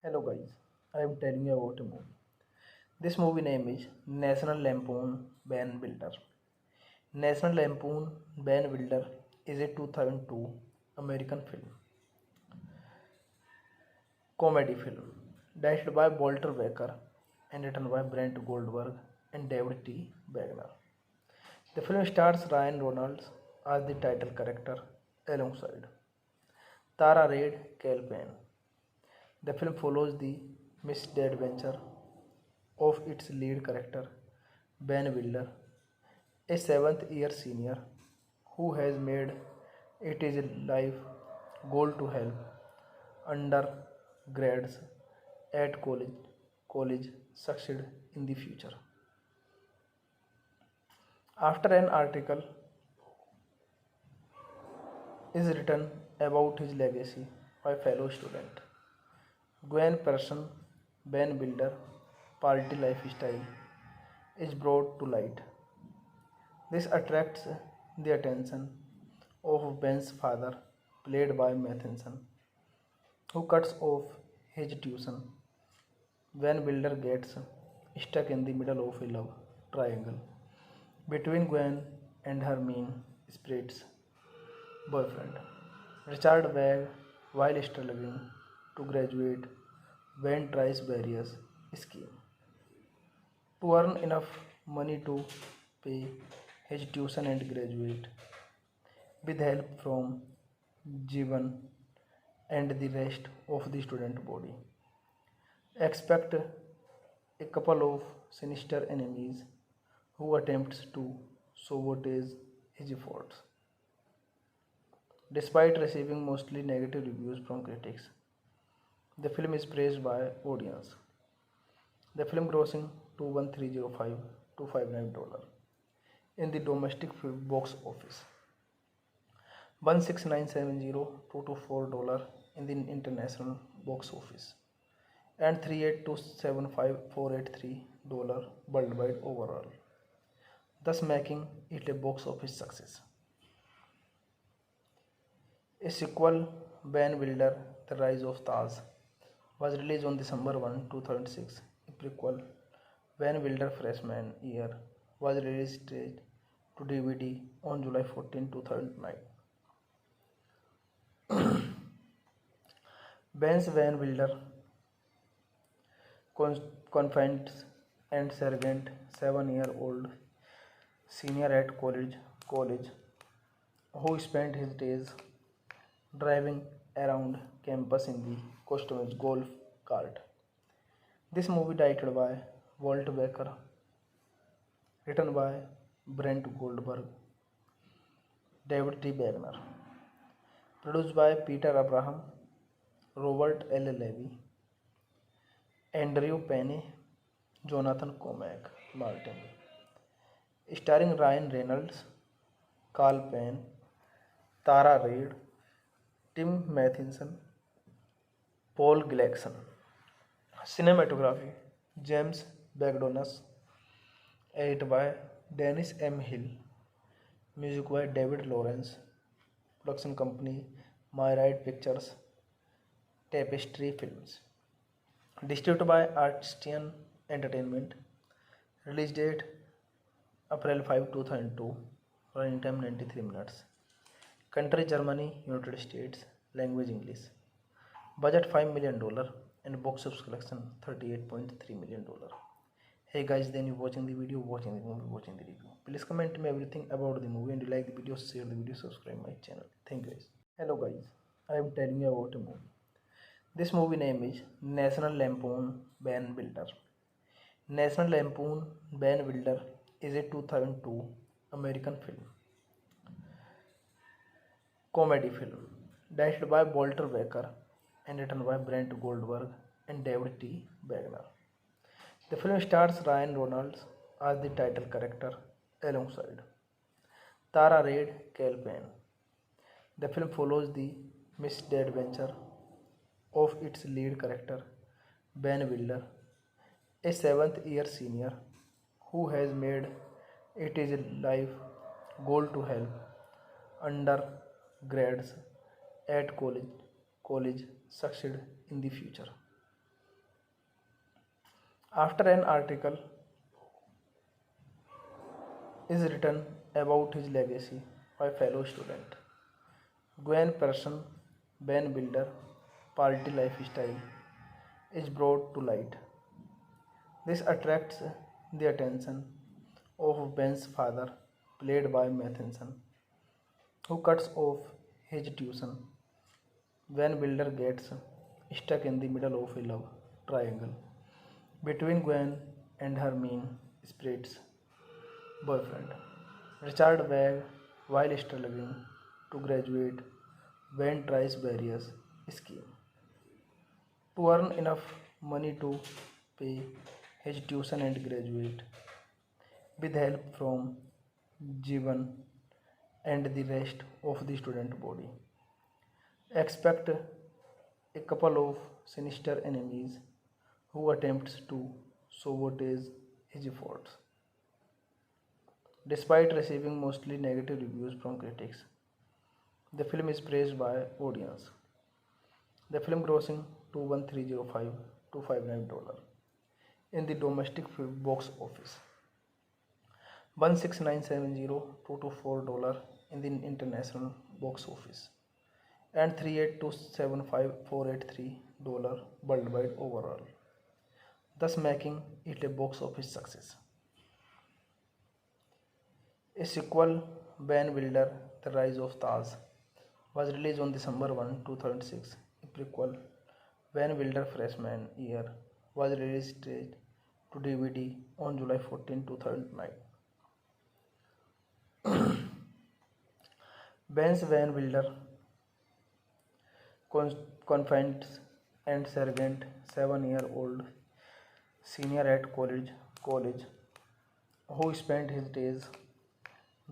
Hello guys, I am telling you about a movie. This movie name is National Lampoon Van Wilder. National Lampoon Van Wilder is a 2002 American comedy film directed by Walter Becker and written by Brent Goldberg and David T. Wagner. The film stars Ryan Reynolds as the title character alongside Tara Reid Payne. The film follows the misadventure of its lead character, Ben Wilder, a seventh year senior who has made it his life goal to help undergrads at college succeed in the future. After an article is written about his legacy by fellow student Gwen Person, Ben Wilder party lifestyle is brought to light. This attracts the attention of Ben's father, played by Matheson, who cuts off his tuition when Wilder gets stuck in the middle of a love triangle between Gwen and her mean spirits boyfriend. Richard Wagg, while struggling to graduate, Gwen tries various schemes to earn enough money to pay his tuition and graduate. With help from Jivan and the rest of the student body. Expect a couple of sinister enemies who attempts to sabotage his efforts. Despite receiving mostly negative reviews from critics, the film is praised by audience. The film grossing 21305 to $59 in the domestic box office. 16970 in the international box office and 38275,483 worldwide overall, thus making it a box office success. A sequel, Van Wilder, The Rise of Taz, was released on December 1, 2006. A prequel, Van Wilder Freshman Year, was released to DVD on July 14, 2009. Ben's Van Wilder confides and Sergeant, 7-year-old senior at college, who spent his days driving around campus in the customized golf cart. This movie directed by Walt Becker, written by Brent Goldberg, David T. Wagner, produced by Peter Abraham, Robert L. Levy, Andrew Penny, Jonathan Cormac Martin, starring Ryan Reynolds, Carl Payne, Tara Reid, Tim Matheson, Paul Gleason. Cinematography, James Bagdonas, edited by Dennis M. Hill, music by David Lawrence, production company Myrite Pictures, Tapestry Films, distributed by Artistian Entertainment, release date April 5, 2002, running time 93 minutes, country Germany, United States, language English, budget $5 million and box office collection $38.3 million. Hey guys, then you watching the video, watching the movie, watching the review. Please comment me everything about the movie and you like the video, share the video, subscribe my channel. Thank you guys. Hello guys, I am telling you about a movie. This movie name is National Lampoon Van Wilder. National Lampoon Van Wilder is a 2002 American comedy film directed by Walter Becker and written by Brent Goldberg and David T. Wagner. The film stars Ryan Reynolds as the title character alongside Tara Reid Payne. The film follows the misadventure of its lead character, Ben Wilder, a seventh year senior who has made it his life goal to help undergrads at college succeed in the future. After an article is written about his legacy by fellow student Gwen Persson, Ben Builder, party lifestyle is brought to light. This attracts the attention of Ben's father, played by Matheson, who cuts off his tuition. When Builder gets stuck in the middle of a love triangle between Gwen and her mean spirits boyfriend. Richard Wagg, while struggling to graduate, Gwen tries various schemes to earn enough money to pay his tuition and graduate. With help from Jivan and the rest of the student body. Expect a couple of sinister enemies who attempts to sabotage his efforts. Despite receiving mostly negative reviews from critics, the film is praised by audience. The film grossing $21305 in the domestic box office, $16970 in the international box office, and $38275,483 worldwide overall, thus making it a box office success. A sequel, Ben Wilder, The Rise of Taz, was released on December 1, 2006. A prequel, Ben Wilder Freshman Year, was released to DVD on July 14, 2009. Ben's Van Wilder confides and Sergeant, 7-year-old senior at college, who spent his days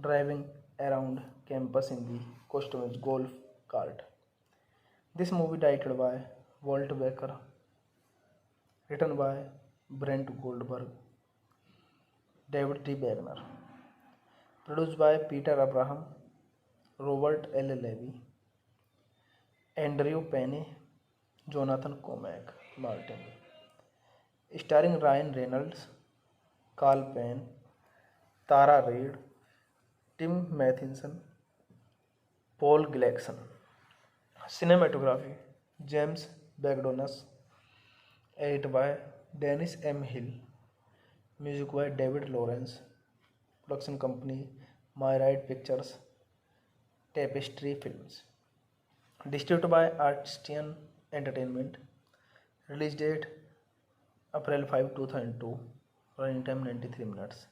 driving around campus in the customized golf cart. This movie directed by Walt Baker, written by Brent Goldberg, David T. Wagner, produced by Peter Abraham, Robert L. Levy, Andrew Penny, Jonathan Cormack Martin, starring Ryan Reynolds, Carl Penn, Tara Reid, Tim Matheson, Paul Gleason. Cinematography, James Bagdonas, edited by Dennis M. Hill, music by David Lawrence, production company Myrite Pictures, Tapestry Films, distributed by Artistian Entertainment, release date April 5, 2002, running time 93 minutes,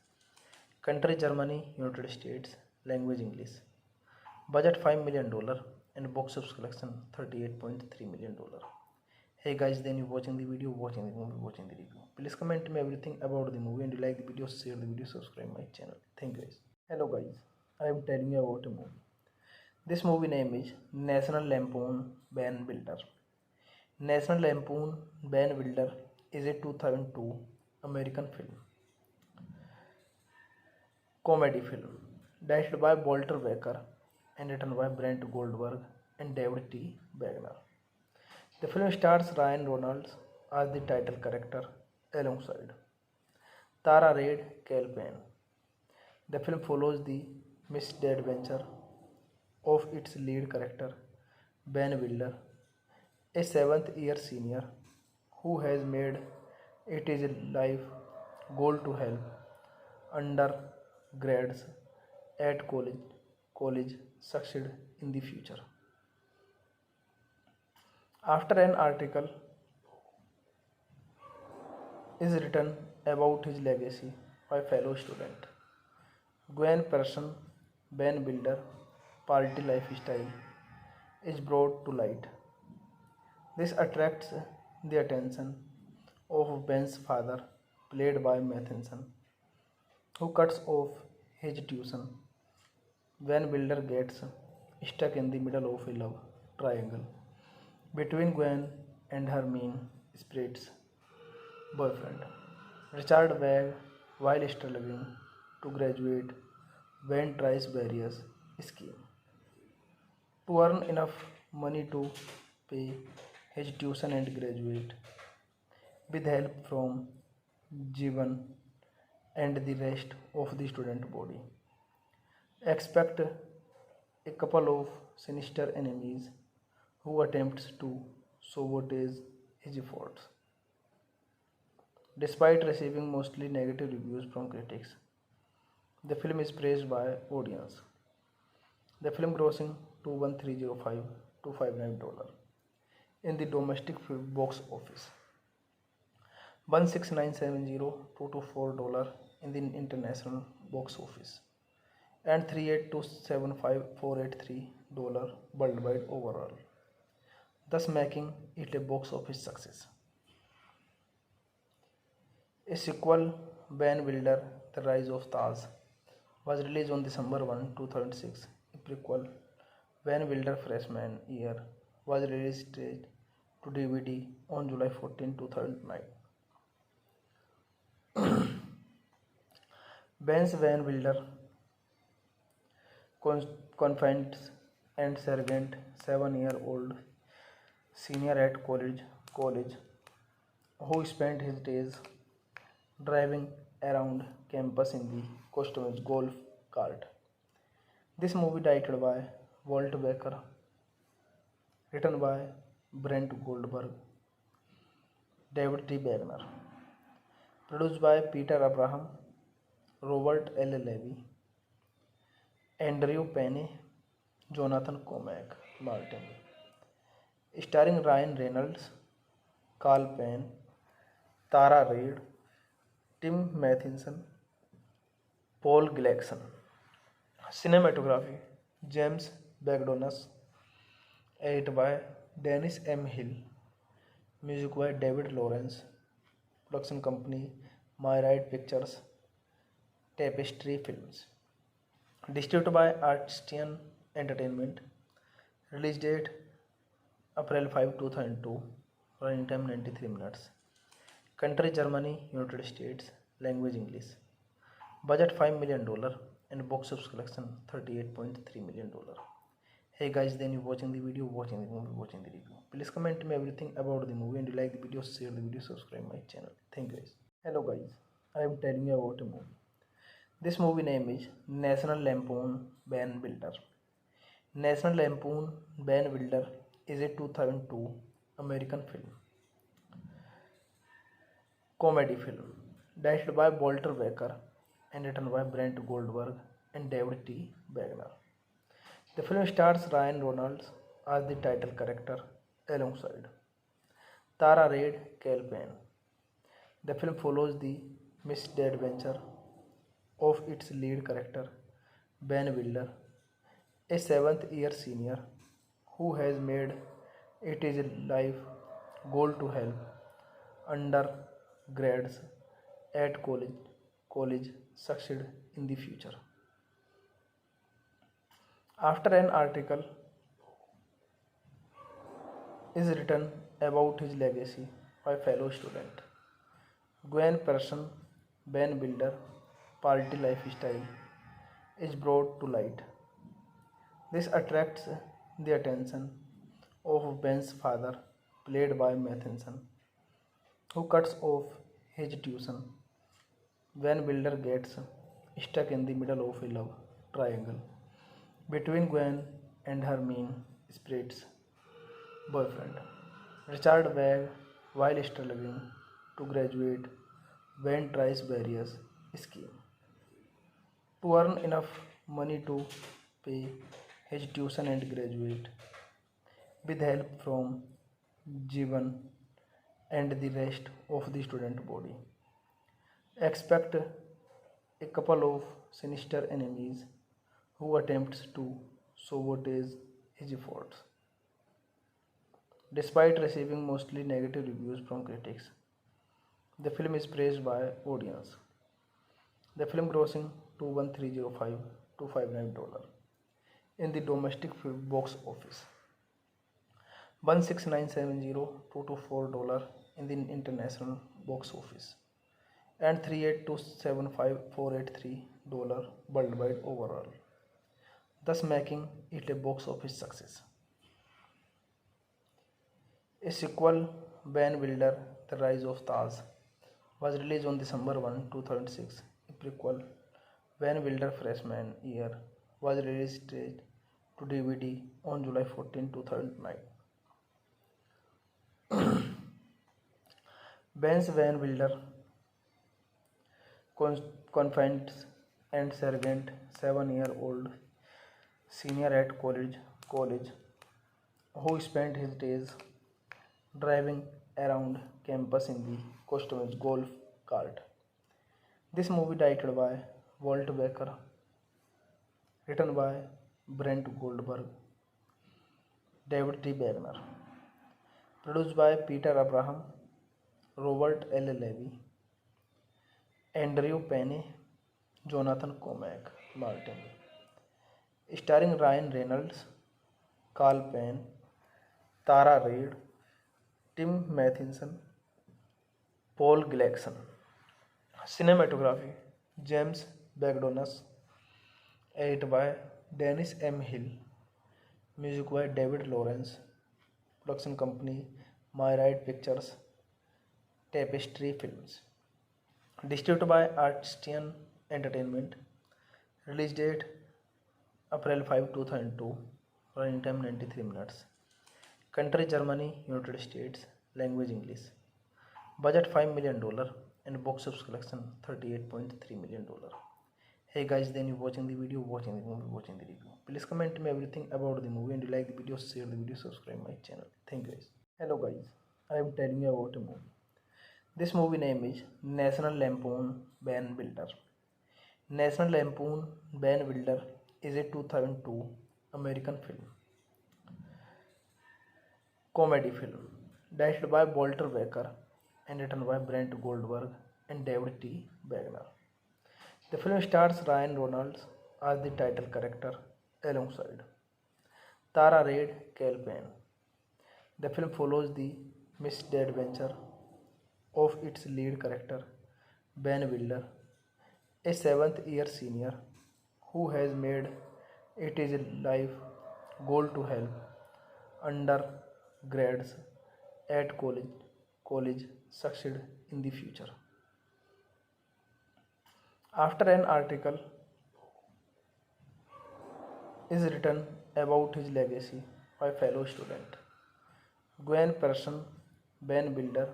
country Germany, United States, language English, budget $5 million and box office collection $38.3 million. Hey guys, then you watching the video, watching the movie, watching the review. Please comment me everything about the movie, and you like the video, share the video, subscribe my channel. Thank you guys. Hello guys, I am telling you about a movie. This movie name is National Lampoon Ben Builder. National Lampoon Ben Builder is a 2002 American film, comedy film, directed by Walter Baker and written by Brent Goldberg and David T. Wagner. The film stars Ryan Reynolds as the title character alongside Tara Reid, Cal Penn. The film follows the misadventure of its lead character, Ben Wilder, a 7th-year senior who has made it his life goal to help undergrads at college succeed in the future. After an article is written about his legacy by fellow student Gwen Persson, Ben Builder, party lifestyle is brought to light. This attracts the attention of Ben's father, played by Matheson, who cuts off his tuition. When Builder gets stuck in the middle of a love triangle between Gwen and her mean spirits boyfriend. Richard Wagg, while struggling to graduate, Gwen tries various schemes to earn enough money to pay his tuition and graduate. With help from Jivan, and the rest of the student body. Expect a couple of sinister enemies who attempts to sabotage his efforts. Despite receiving mostly negative reviews from critics, the film is praised by audience. The film grossing 21305 $259 in the domestic box office, 16970 $224 in the international box office, and 38275 $483 worldwide overall, thus making it a box office success. A sequel, Van Wilder, The Rise of Taz, was released on December 1, 2006. A prequel, Van Wilder Freshman Year, was released to DVD on July 14, 2009. Ben's Van Wilder confides and Sergeant, 7-year-old senior at college, who spent his days driving around campus in the customized golf cart. This movie directed by Walt Baker, written by Brent Goldberg, David T. Wagner, produced by Peter Abraham, Robert L. Levy, Andrew Penny, Jonathan Cormack Martin, starring Ryan Reynolds, Carl Penn, Tara Reid, Tim Matheson, Paul Gleason. Cinematography, James Bagdonas, edited by Dennis M. Hill, music by David Lawrence, production company Myrite Pictures, Tapestry Films, distributed by Artistian Entertainment, release date April 5, 2002, running time 93 minutes, country Germany, United States, language English, budget $5 million and box office collection $38.3 million. Hey guys, then you watching the video, watching the movie, watching the review. Please comment me everything about the movie, and you like the video, share the video, subscribe my channel. Thank you guys. Hello guys, I am telling you about a movie. This movie name is National Lampoon Van Wilder. National Lampoon Van Wilder is a 2002 American film, comedy film, directed by Walter Baker and written by Brent Goldberg and David T. Wagner. The film stars Ryan Reynolds as the title character alongside Tara Reid, Cal Penn. The film follows the misadventure of its lead character, Ben Wilder, a 7th-year senior who has made it his life goal to help undergrads at college succeed in the future. After an article is written about his legacy by fellow student Gwen Persson, Ben Wilder party lifestyle is brought to light. This attracts the attention of Ben's father, played by Matheson, who cuts off his tuition when Wilder gets stuck in the middle of a love triangle between Gwen and her mean spirits boyfriend, Richard Wagg. While struggling to graduate, Ben tries various schemes to earn enough money to pay his tuition and graduate. With help from Jivan and the rest of the student body. Expect a couple of sinister enemies who attempts to sabotage his efforts. Despite receiving mostly negative reviews from critics, the film is praised by audience. The film grossing 21305 $259 in the domestic box office, 16970 $224 in the international box office, and 38275 $483 worldwide overall, thus making it a box office success. A sequel, Van Wilder, The Rise of Taz, was released on December 1, 2006. A prequel, Van Wilder Freshman Year, was released straight to DVD on July 14, 2009. Ben's Van Wilder, confined and sergeant, 7-year-old senior at college, who spent his days driving around campus in the customized golf cart. This movie directed by Walt Baker, written by Brent Goldberg, David T. Wagner, produced by Peter Abraham, Robert L. Levy, Andrew Penny, Jonathan Cormack Martin, starring Ryan Reynolds, Carl Penn, Tara Reid, Tim Matheson, Paul Gleason. Cinematography, James Bagdonas, edited by Dennis M. Hill, music by David Lawrence, production company Myrite Pictures, Tapestry Films, distributed by Artistian Entertainment, release date April 5, 2002, running time 93 minutes, country Germany, United States, language English, budget $5 million and box office collection $38.3 million. Hey guys, then you watching the video, watching the movie, watching the review. Please comment me everything about the movie, and you like the video, share the video, subscribe my channel. Thank you guys. Hello guys, I am telling you about a movie. This movie name is National Lampoon Van Wilder. National Lampoon Van Wilder is a 2002 American film, comedy film, directed by Walter Baker and written by Brent Goldberg and David T. Wagner. The film stars Ryan Reynolds as the title character alongside Tara Reid, Cal Penn. The film follows the misadventure of its lead character, Ben Wilder, a 7th-year senior who has made it his life goal to help undergrads at college succeed in the future. After an article is written about his legacy by fellow student Gwen Persson, Ben Wilder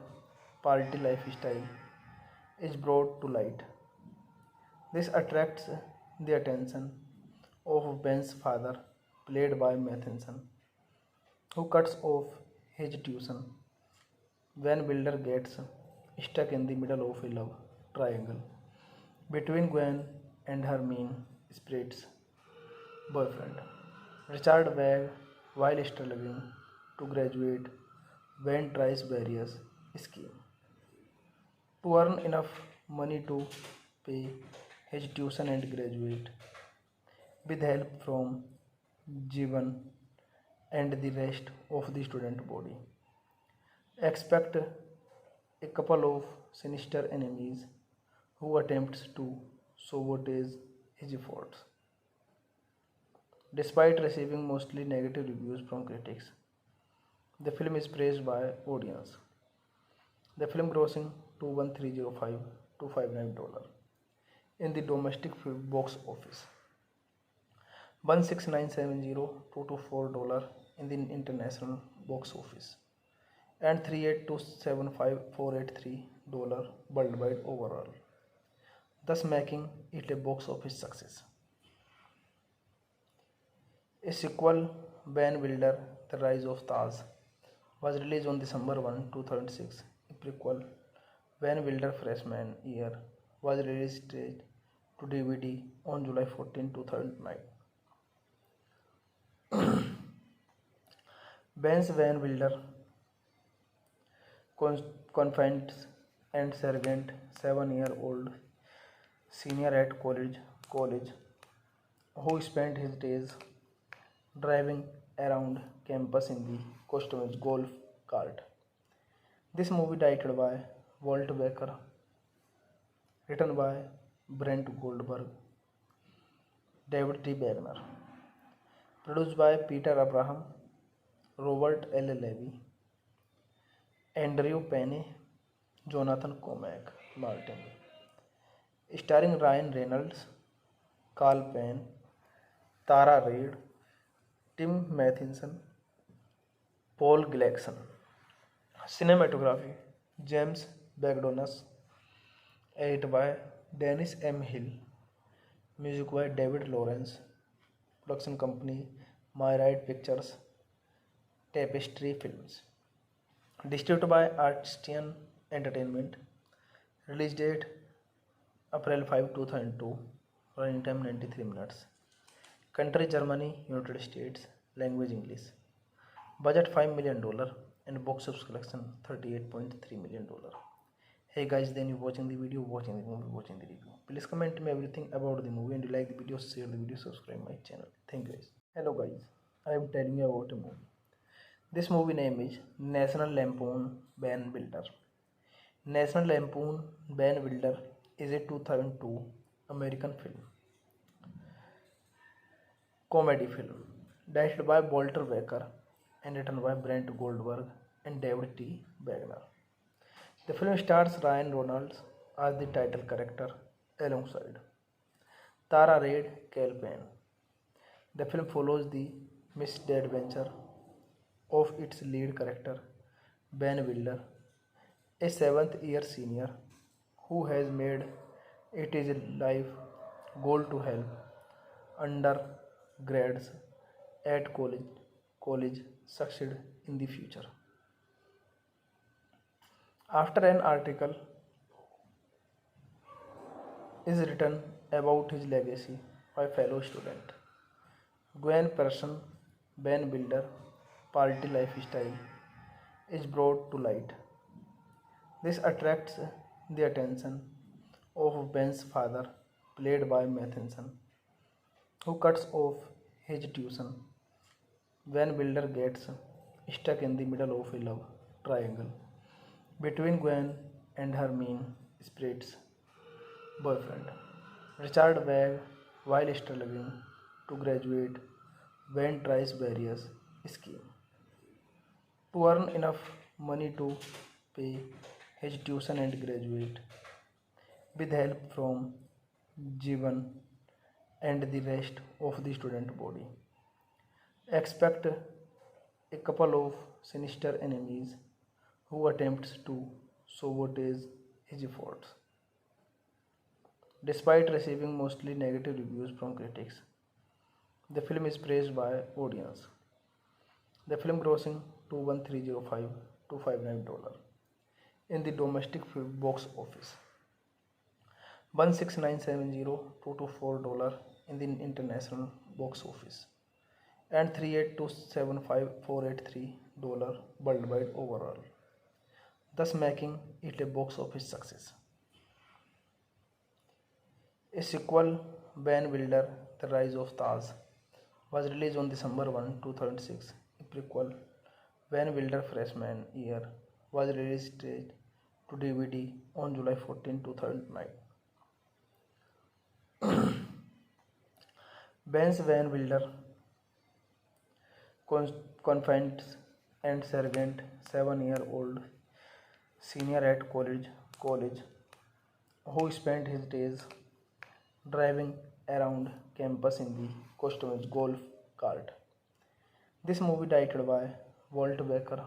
party lifestyle is brought to light. This attracts the attention of Ben's father, played by Matheson, who cuts off his tuition. When Wilder gets stuck in the middle of a love triangle between Gwen and her mean spirits boyfriend, Richard Wagg, while struggling to graduate, Ben tries various schemes to earn enough money to pay his tuition and graduate. With help from Jivan and the rest of the student body, expect a couple of sinister enemies who attempts to sabotage his efforts. Despite receiving mostly negative reviews from critics, the film is praised by audience. The film grossing $21305 in the domestic box office, $16970 in the international box office, and $38275,483 worldwide overall, thus making it a box office success. A sequel, Van Wilder, The Rise of Taz, was released on December 1, 2006. A prequel, Van Wilder Freshman Year, was released straight to DVD on July 14, 2009. Ben's Van Wilder, confined and sergeant, 7-year-old senior at college, who spent his days driving around campus in the customized golf cart. This movie directed by Walt Baker, written by Brent Goldberg, David T. Wagner, produced by Peter Abraham, Robert L. Levy, Andrew Penny, Jonathan Cormack Martin, starring Ryan Reynolds, Carl Payne, Tara Reid, Tim Matheson, Paul Gleason. Cinematography James Bagdonas, edit by Dennis M. Hill, music by David Lawrence, production company Myrite Pictures, Tapestry Films, distributed by Artistian Entertainment, release date April 5, 2002, running time 93 minutes, country Germany, United States, language English, budget $5 million and box office collection $38.3 million. Hey guys, then you watching the video, watching the movie, watching the review. Please comment me everything about the movie, and you like the video, share the video, subscribe my channel. Thank you guys. Hello guys, I am telling you about a movie. This movie name is National Lampoon Van Wilder. National Lampoon Van Wilder is a 2002 American film, comedy film, directed by Walter Becker and written by Brent Goldberg and David T. Wagner. The film stars Ryan Reynolds as the title character alongside Tara Reid Cale Payne. The film follows the misadventure of its lead character, Ben Wilder, a seventh-year senior who has made it his life goal to help undergrads at college succeed in the future. After an article is written about his legacy by fellow student Gwen Person, Ben Wilder party lifestyle is brought to light. This attracts the attention of Ben's father, played by Matheson, who cuts off his tuition when Wilder gets stuck in the middle of a love triangle between Gwen and her mean spirits boyfriend, Richard Wagg. While struggling to graduate, Ben tries various schemes to earn enough money to pay his tuition and graduate. With help from Jivan and the rest of the student body, expect a couple of sinister enemies who attempts to sabotage his efforts. Despite receiving mostly negative reviews from critics, the film is praised by audience. The film grossing $21305 in the domestic box office, $16970 in the international box office, and $38275,483 worldwide overall, thus making it a box office success. A sequel, Van Wilder, The Rise of Taz, was released on December 1, 2006. A prequel, Van Wilder Freshman Year, was released to DVD on July 14, 2009. Ben's Van Wilder confides and Sergeant, 7-year-old senior at college, who spent his days driving around campus in the customized golf cart. This movie directed by Walt Becker,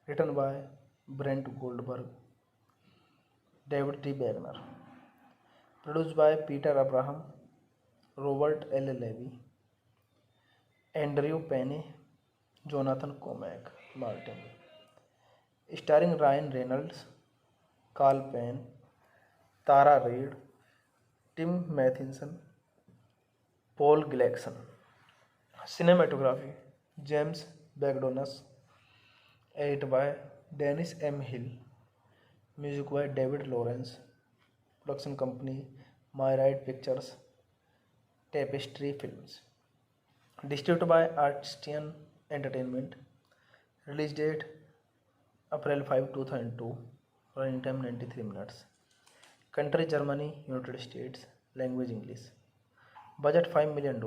written by Brent Goldberg, David T. Wagner, produced by Peter Abraham, Robert L. Levy, Andrew Payne, Jonathan Cormack Martin, starring Ryan Reynolds, Carl Payne, Tara Reid, Tim Matheson, Paul Gleason. Cinematography James Bagdonas, edit by Dennis M. Hill, music by David Lawrence, production company Myrite Pictures, Tapestry Films, distributed by Artistian Entertainment, release date April 5, 2002, running time 93 minutes, country Germany, United States, language English, budget $5 million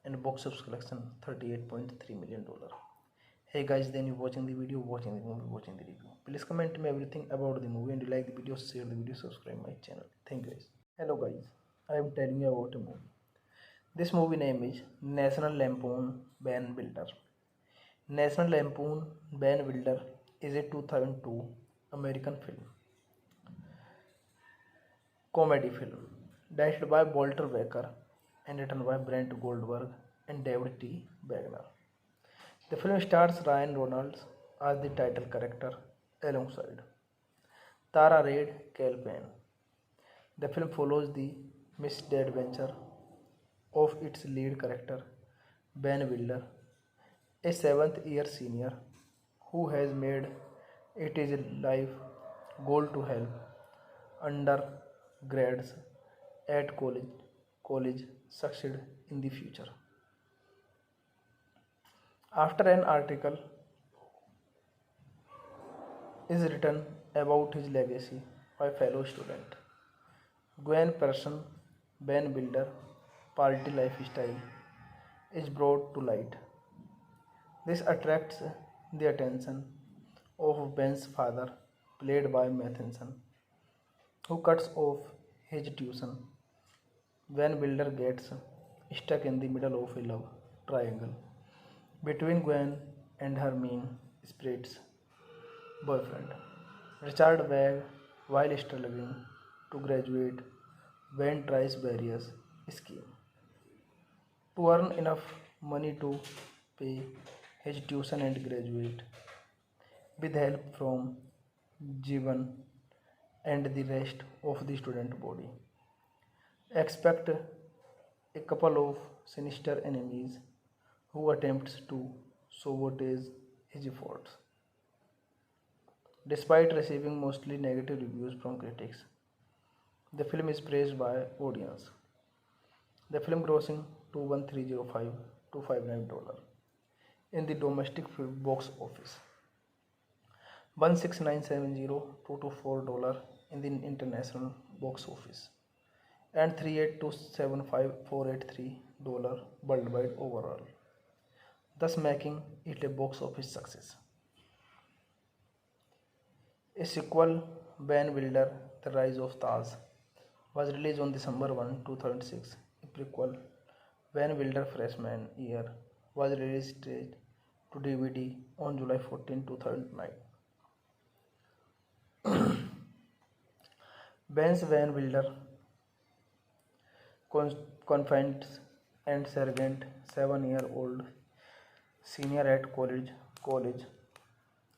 and box office collection $38.3 million. Hey guys, then you watching the video, watching the movie, watching the review. Please comment me everything about the movie, and you like the video, share the video, subscribe my channel. Thank you guys. Hello guys, I am telling you about a movie. This movie name is National Lampoon Van Wilder. National Lampoon Van Wilder is a 2002 American film, comedy film, directed by Walter Becker and written by Brent Goldberg and David T. Wagner. The film stars Ryan Reynolds as the title character alongside Tara Reid Payne. The film follows the misadventure of its lead character, Ben Wilder, a seventh year senior who has made it his life goal to help undergrads at college succeed in the future. After an article is written about his legacy by fellow student Gwen Person, Ben Wilder, party lifestyle is brought to light. This attracts the attention of Ben's father, played by Matheson, who cuts off his tuition when Wilder gets stuck in the middle of a love triangle between Gwen and her mean spirits boyfriend, Richard Wagg. While struggling to graduate, Ben tries various schemes to earn enough money to pay his tuition and graduate. With help from Jivan and the rest of the student body, expect a couple of sinister enemies who attempts to sabotage his efforts. Despite receiving mostly negative reviews from critics, the film is praised by audience. The film grossing $21305 in the domestic box office, $16970 in the international box office, and $38275,483 worldwide overall, thus making it a box office success. A sequel, Van Wilder, The Rise of Taz, was released on December 1, 2006. A prequel, Van Wilder Freshman Year, was released to DVD on July 14, 2009. Ben's Van Wilder confides and Sergeant, 7-year-old senior at college,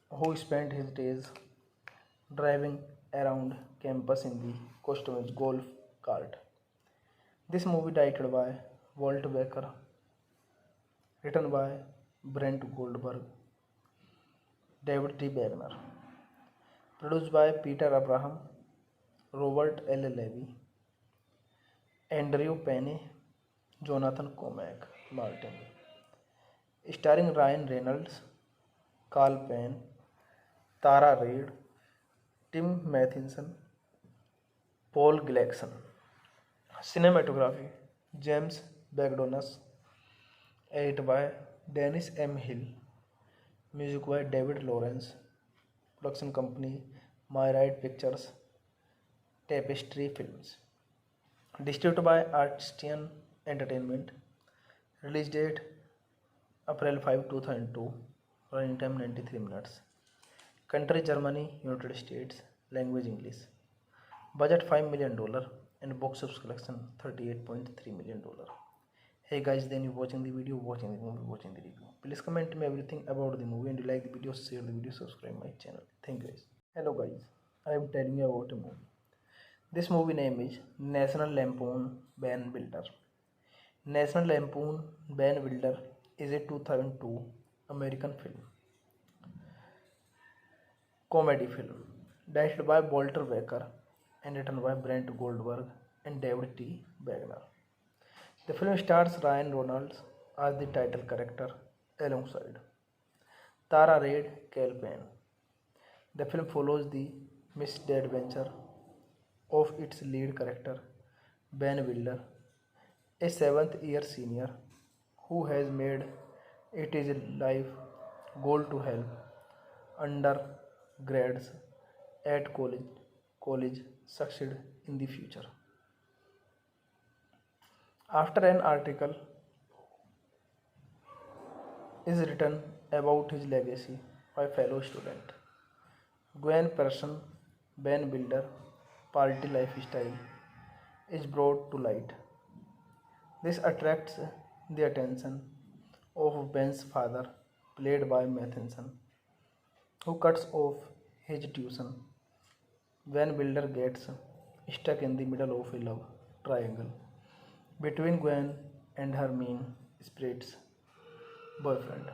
who spent his days driving around campus in the customized golf cart. This movie directed by Walt Becker, written by Brent Goldberg, David T. Wagner, produced by Peter Abraham, Robert L. Levy, Andrew Penny, Jonathan Cormack Martin, starring Ryan Reynolds, Carl Payne, Tara Reid, Tim Matheson, Paul Gleason. Cinematography, James Bagdonas, edited by Dennis M. Hill, music by David Lawrence, production company Myrite Pictures, Tapestry Films, distributed by Artistian Entertainment, release date April 5, 2002, running time 93 minutes, country Germany, United States, language English, budget $5 million and box office collection $38.3 million. Hey guys, then you watching the video, watching the movie, watching the review. Please comment me everything about the movie, and you like the video, share the video, subscribe my channel. Thank you guys. Hello guys, I am telling you about a movie. This movie name is National Lampoon Van Wilder. National Lampoon Van Wilder is a 2002 American film, comedy film, directed by Walter Becker and written by Brent Goldberg and David T. Wagner. The film stars Ryan Reynolds as the title character alongside Tara Reid Payne. The film follows the misadventure of its lead character, Ben Wilder, a seventh year senior who has made it his life goal to help undergrads at college succeed in the future. After an article is written about his legacy by fellow student Gwen Persson, Ben Builder, party lifestyle is brought to light. This attracts the attention of Ben's father, played by Matheson, who cuts off his tuition. When Builder gets stuck in the middle of a love triangle between Gwen and her mean spirits boyfriend,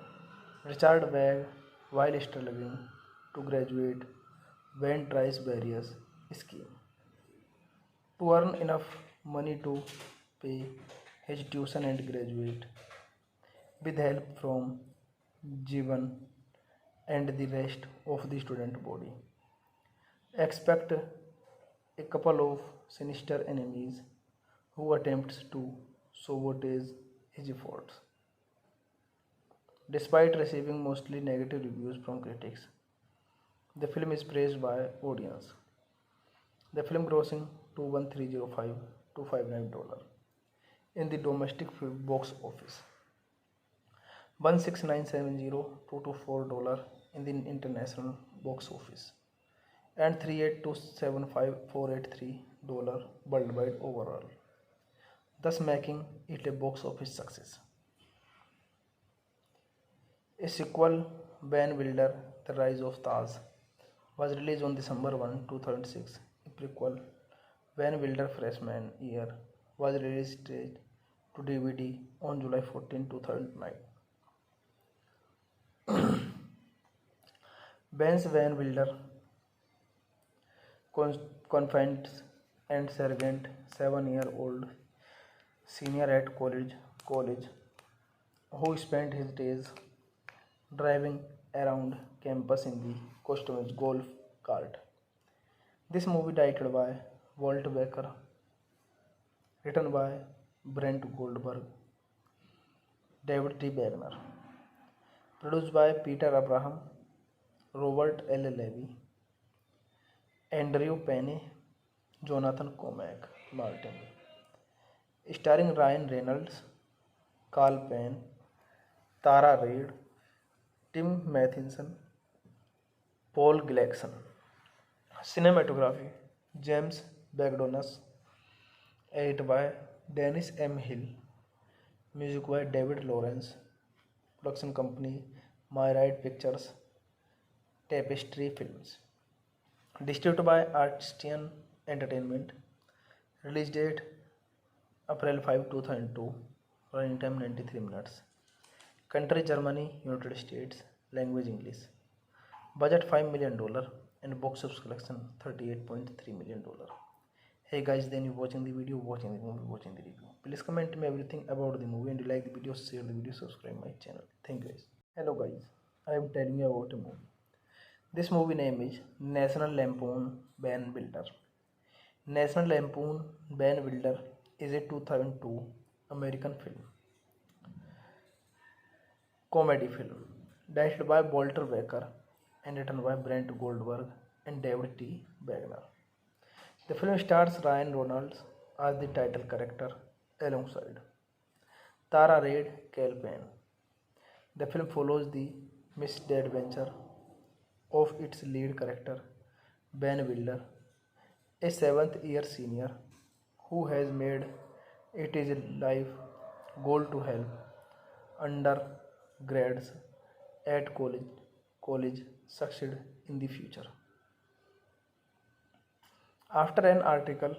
Richard Wagg, while struggling to graduate, Ben tries various schemes to earn enough money to pay his tuition and graduate. With help from Jivan and the rest of the student body. Expect a couple of sinister enemies who attempts to sabotage his efforts. Despite receiving mostly negative reviews from critics, the film is praised by audience. The film grossing 21305 to $59 in the domestic box office, 16970 in the international box office, and 38275,483 worldwide overall, thus making it a box office success. A sequel, Van Wilder, The Rise of Taz, was released on December 1, 2006. A prequel, Van Wilder Freshman Year, was released straight to DVD on July 14, 2009. Ben's Van Wilder confides and Sergeant, 7-year-old senior at college, who spent his days driving around campus in the customized golf cart. This movie directed by Walt Becker, written by Brent Goldberg, David T. Wagner, produced by Peter Abraham, Robert L. Levy, Andrew Penny, Jonathan Cormack Martin, starring Ryan Reynolds, Carl Penn, Tara Reid, Tim Matheson, Paul Gleason. Cinematography, James Bagdonas, edited by Dennis M. Hill, music by David Lawrence, production company Myrite Pictures, Tapestry Films, distributed by Artistian Entertainment, release date April 5, 2002, running time 93 minutes, country Germany, United States, language English, budget $5 million and box office collection $38.3 million. Hey guys, then you watching the video, watching the movie, watching the review. Please comment me everything about the movie, and you like the video, share the video, subscribe my channel. Thank you guys. Hello guys, I am telling you about a movie. This movie name is National Lampoon Van Wilder. National Lampoon Van Wilder is a 2002 American film, comedy film, directed by Walter Becker and written by Brent Goldberg and David T. Wagner. The film stars Ryan Reynolds as the title character alongside Tara Reid, Cal Penn. The film follows the misadventure of its lead character, Ben Wilder, a 7th-year senior who has made it his life goal to help undergrads at college succeed in the future. After an article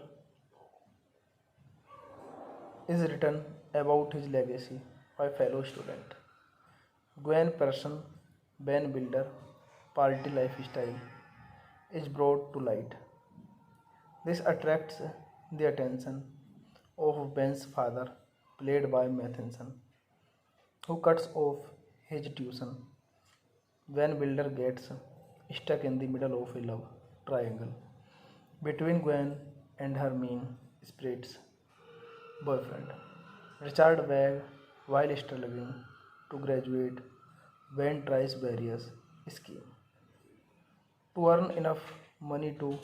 is written about his legacy by fellow student Gwen Persson, Ben Builder, party lifestyle is brought to light. This attracts the attention of Ben's father, played by Matheson, who cuts off his tuition. When Builder gets stuck in the middle of a love triangle between Gwen and her mean spirits boyfriend, Richard Wagg, while struggling to graduate, when tries various scheme to earn enough money to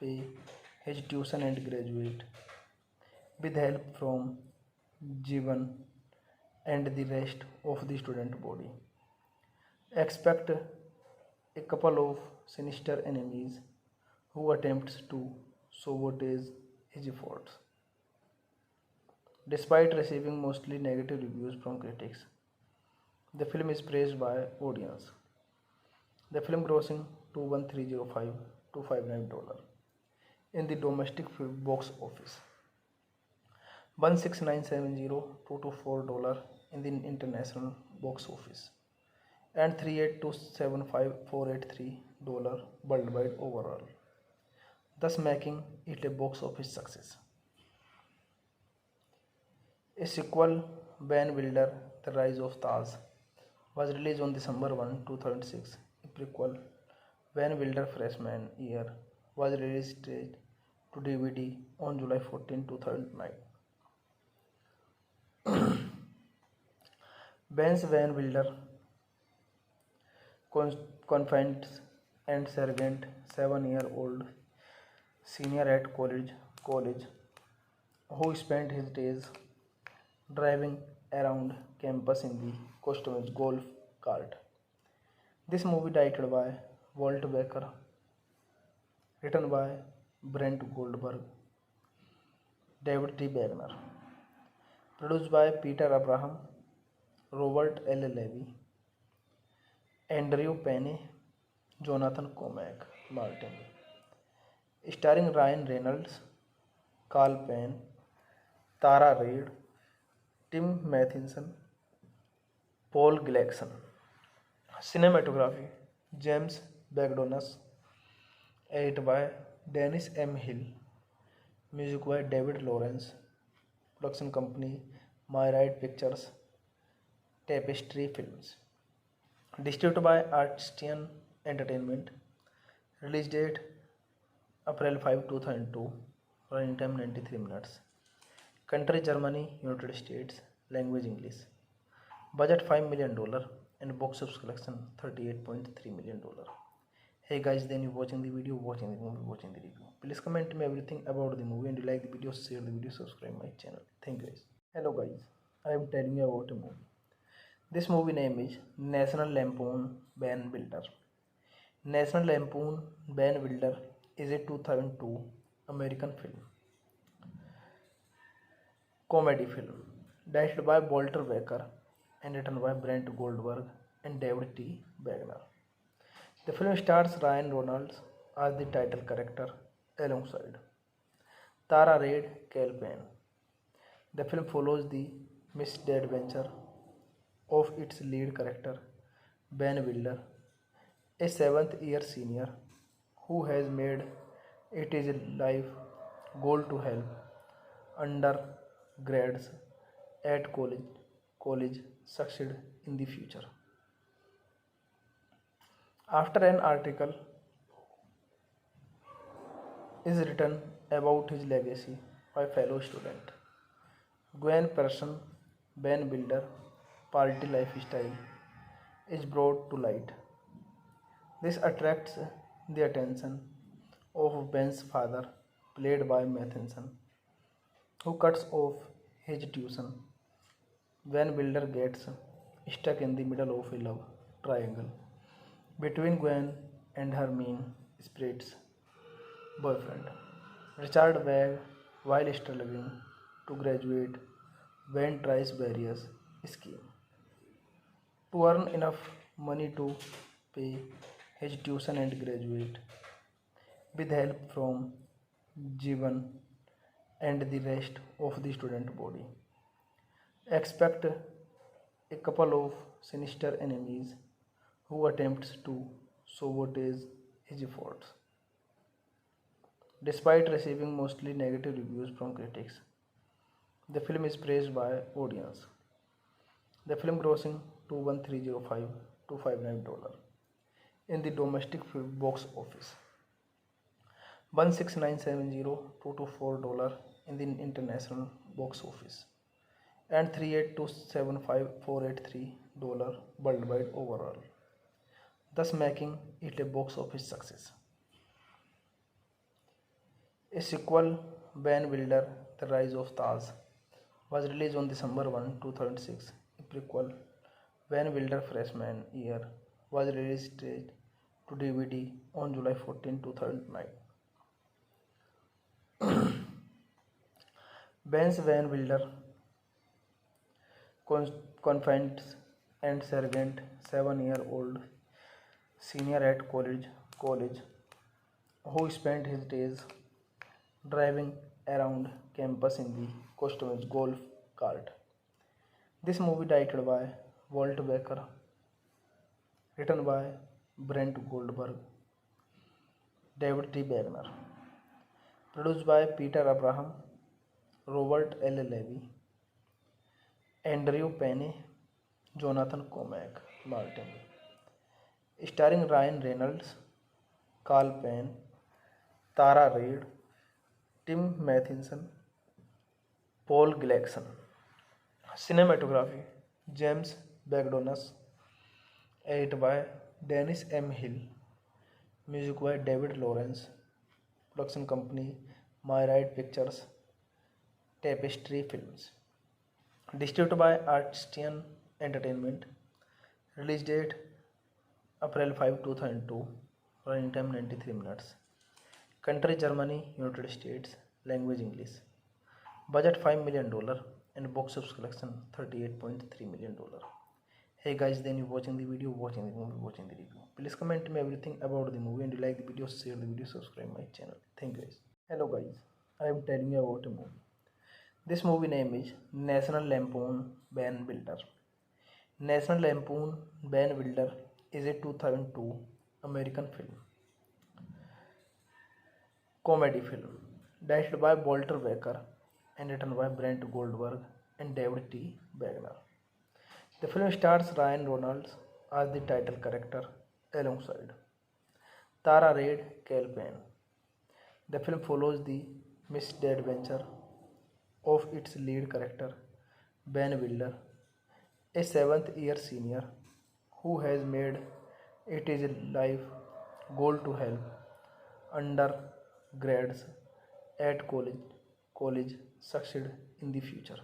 pay his tuition and graduate. With help from Jivan and the rest of the student body. Expect a couple of sinister enemies who attempts to sabotage his efforts. Despite receiving mostly negative reviews from critics, the film is praised by audience. The film grossing 21305 to $59 in the domestic box office, 16970 in the international box office, and 38275,483 worldwide overall, thus making it a box office success. A sequel, Van Wilder, The Rise of Taz, was released on December 1, 2006. A prequel, Van Wilder Freshman Year, was released to DVD on July 14, 2009. Ben's Van Wilder confides and Sergeant, 7-year-old senior at college, who spent his days driving around campus in the customized golf cart. This movie directed by Walt Baker, written by Brent Goldberg, David T. Wagner, produced by Peter Abraham, Robert L. Levy, Andrew Penny, Jonathan Cormack Martin, starring Ryan Reynolds, Carl Penn, Tara Reid, Tim Matheson, Paul Gleason. Cinematography, James Bagdonas, edited by Dennis M. Hill, music by David Lawrence, production company Myrite Pictures, Tapestry Films, distributed by Artistian Entertainment, release date April 5, 2002, running time 93 minutes, country Germany, United States, language English, budget $5 million and box office collection $38.3 million. Hey guys, then you watching the video, watching the movie, watching the review. Please comment me everything about the movie, and you like the video, share the video, subscribe my channel. Thank you guys. Hello guys, I am telling you about a movie. This movie name is National Lampoon Van Wilder. National Lampoon Van Wilder is a 2002 American film, comedy film, directed by Walter Baker and written by Brent Goldberg and David T. Wagner. The film stars Ryan Reynolds as the title character alongside Tara Reid, Cal Penn. The film follows the misadventure of its lead character, Ben Wilder, a 7th-year senior who has made it his life goal to help undergrads at college succeed in the future. After an article is written about his legacy by fellow student Gwen Persson, Ben Wilder party lifestyle is brought to light. This attracts the attention of Ben's father, played by Matheson, who cuts off his tuition. When Wilder gets stuck in the middle of a love triangle between Gwen and her mean spirits boyfriend, Richard Wagg, while struggling to graduate, Gwen tries various schemes to earn enough money to pay his tuition and graduate. With help from Jivan and the rest of the student body. Expect a couple of sinister enemies who attempts to sabotage his efforts. Despite receiving mostly negative reviews from critics, the film is praised by audience. The film grossing 21305 to $59 in the domestic box office, 16970 to $4 in the international box office, and $38275,483 worldwide overall, thus making it a box office success. A sequel, Van Wilder, The Rise of Taz, was released on December 1, 2006. A prequel, Van Wilder Freshman Year, was released straight to DVD on July 14, 2009. Ben's Van Wilder confides and Sergeant, 7-year-old senior at college, who spent his days driving around campus in the customized golf cart. This movie directed by Walt Baker, written by Brent Goldberg, David T. Wagner, produced by Peter Abraham, Robert L. Levy, Andrew Payne, Jonathan Cormack Martin, starring Ryan Reynolds, Carl Payne, Tara Reid, Tim Matheson, Paul Gleason. Cinematography, James Bagdonas, edited by Dennis M. Hill, music by David Lawrence, production company Myrite Pictures, Tapestry Films, distributed by Artistian Entertainment, release date April 5, 2002, running time 93 minutes, country Germany, United States, language English, budget $5 million and box office collection $38.3 million. Hey guys, then you watching the video, watching the movie, watching the review. Please comment me everything about the movie, and you like the video, share the video, subscribe my channel. Thank you guys. Hello guys, I am telling you about a movie. This movie name is National Lampoon Van Wilder. National Lampoon Van Wilder is a 2002 American film, comedy film, directed by Walter Baker and written by Brent Goldberg and David T. Wagner. The film stars Ryan Reynolds as the title character alongside Tara Reid, Cal Payne. The film follows the misadventure of its lead character, Ben Wilder, a 7th-year senior who has made it his life goal to help undergrads at college succeed in the future.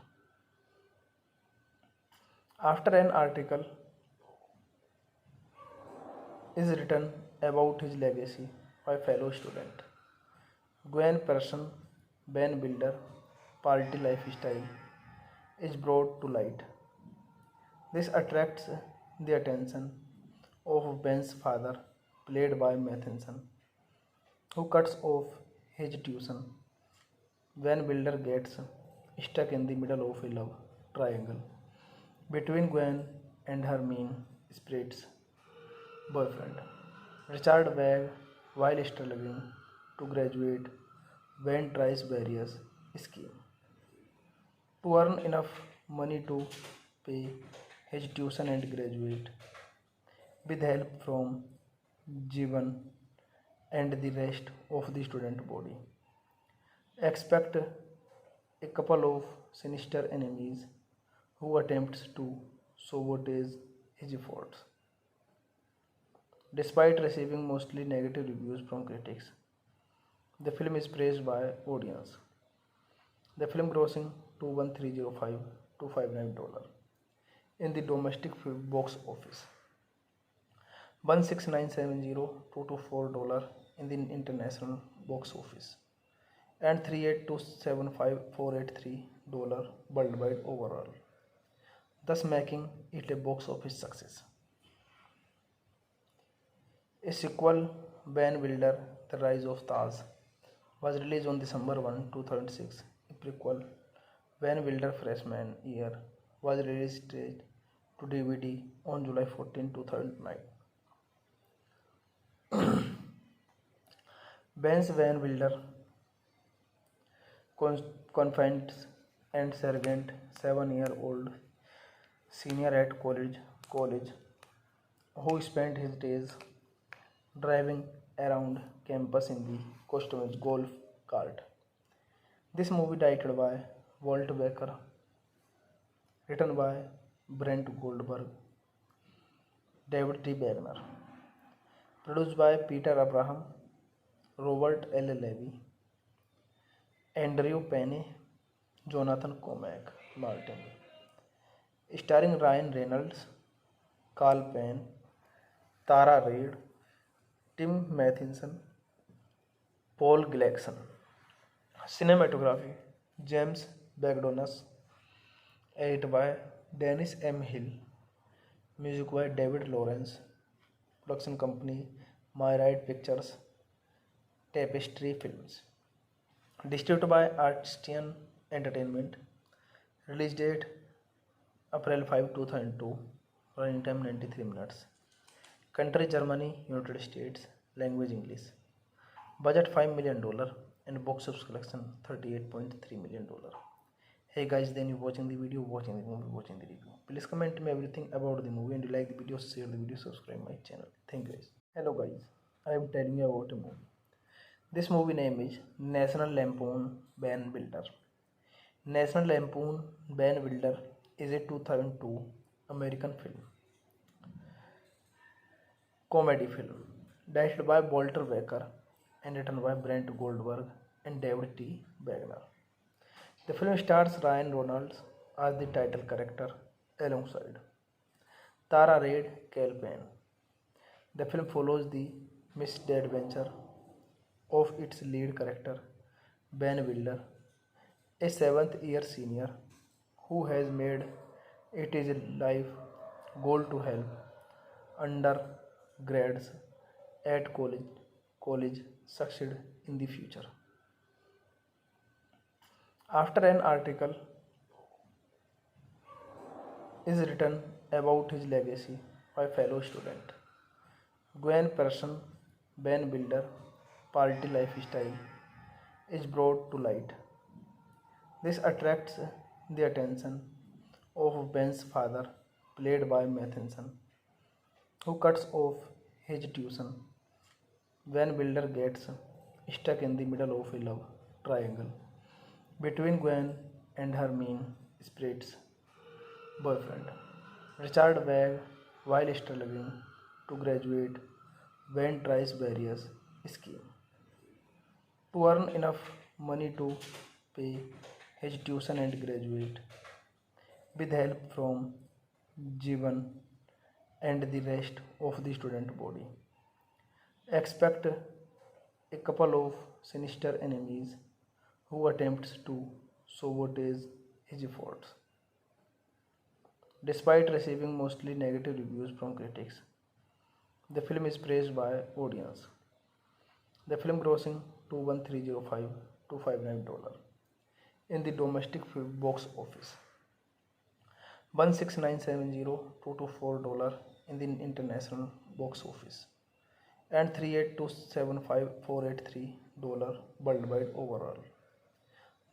After an article is written about his legacy by fellow student Gwen Persson, Ben Wilder party lifestyle is brought to light. This attracts the attention of Ben's father, played by Matheson, who cuts off his tuition when Wilder gets stuck in the middle of a love triangle between Gwen and her mean spirits boyfriend, Richard Wagg. While struggling to graduate, Ben tries various schemes to earn enough money to pay his tuition and graduate. With help from Jivan and the rest of the student body, expect a couple of sinister enemies who attempts to sabotage his efforts. Despite receiving mostly negative reviews from critics, the film is praised by audience. The film grossing $21305 in the domestic box office, $16970,224 in the international box office, and $38275,483 worldwide overall, thus making it a box office success. A sequel, Van Wilder, The Rise of Taz, was released on December 1, 2006. A prequel, Van Wilder Freshman Year, was released straight to DVD on July 14, 2009. Ben's Van Wilder confides and Sergeant, 7-year-old senior at college, who spent his days driving around campus in the customized golf cart. This movie directed by Walt Baker, written by Brent Goldberg, David T. Wagner, produced by Peter Abraham, Robert L. Levy, Andrew Penny, Jonathan Cormack, Martin, starring Ryan Reynolds, Carl Penn, Tara Reid, Tim Matheson, Paul Gleason. Cinematography James Bagdonas, edited by Dennis M. Hill, music by David Lawrence, production company Myrite Pictures, Tapestry Films, distributed by Artistian Entertainment, release date April 5, 2002, running time 93 minutes, country Germany, United States, language English, budget $5 million and box office collection $38.3 million. Hey guys, then you watching the video, watching the movie, watching the review. Please comment me everything about the movie and you like the video, share the video, subscribe my channel. Thank you guys. Hello guys, I am telling you about a movie. This movie name is National Lampoon Van Wilder. National Lampoon Van Wilder is a 2002 American film, comedy film, directed by Walter Becker and written by Brent Goldberg and David T. Wagner. The film stars Ryan Reynolds as the title character alongside Tara Reid, Cal Penn. The film follows the misadventure of its lead character, Ben Wilder, a seventh-year senior who has made it his life goal to help undergrads at college succeed in the future. After an article is written about his legacy by fellow student Gwen Persson, Ben Wilder party lifestyle is brought to light. This attracts the attention of Ben's father, played by Matheson, who cuts off his tuition when Wilder gets stuck in the middle of a love triangle between Gwen and her mean spirits boyfriend, Richard Wagg. While struggling to graduate, Ben tries various schemes to earn enough money to pay his tuition and graduate. With help from Jivan and the rest of the student body, expect a couple of sinister enemies who attempts to sabotage his efforts. Despite receiving mostly negative reviews from critics, the film is praised by audience. The film grossing $21305 in the domestic box office, $16970 in the international box office, and $38275,483 worldwide overall,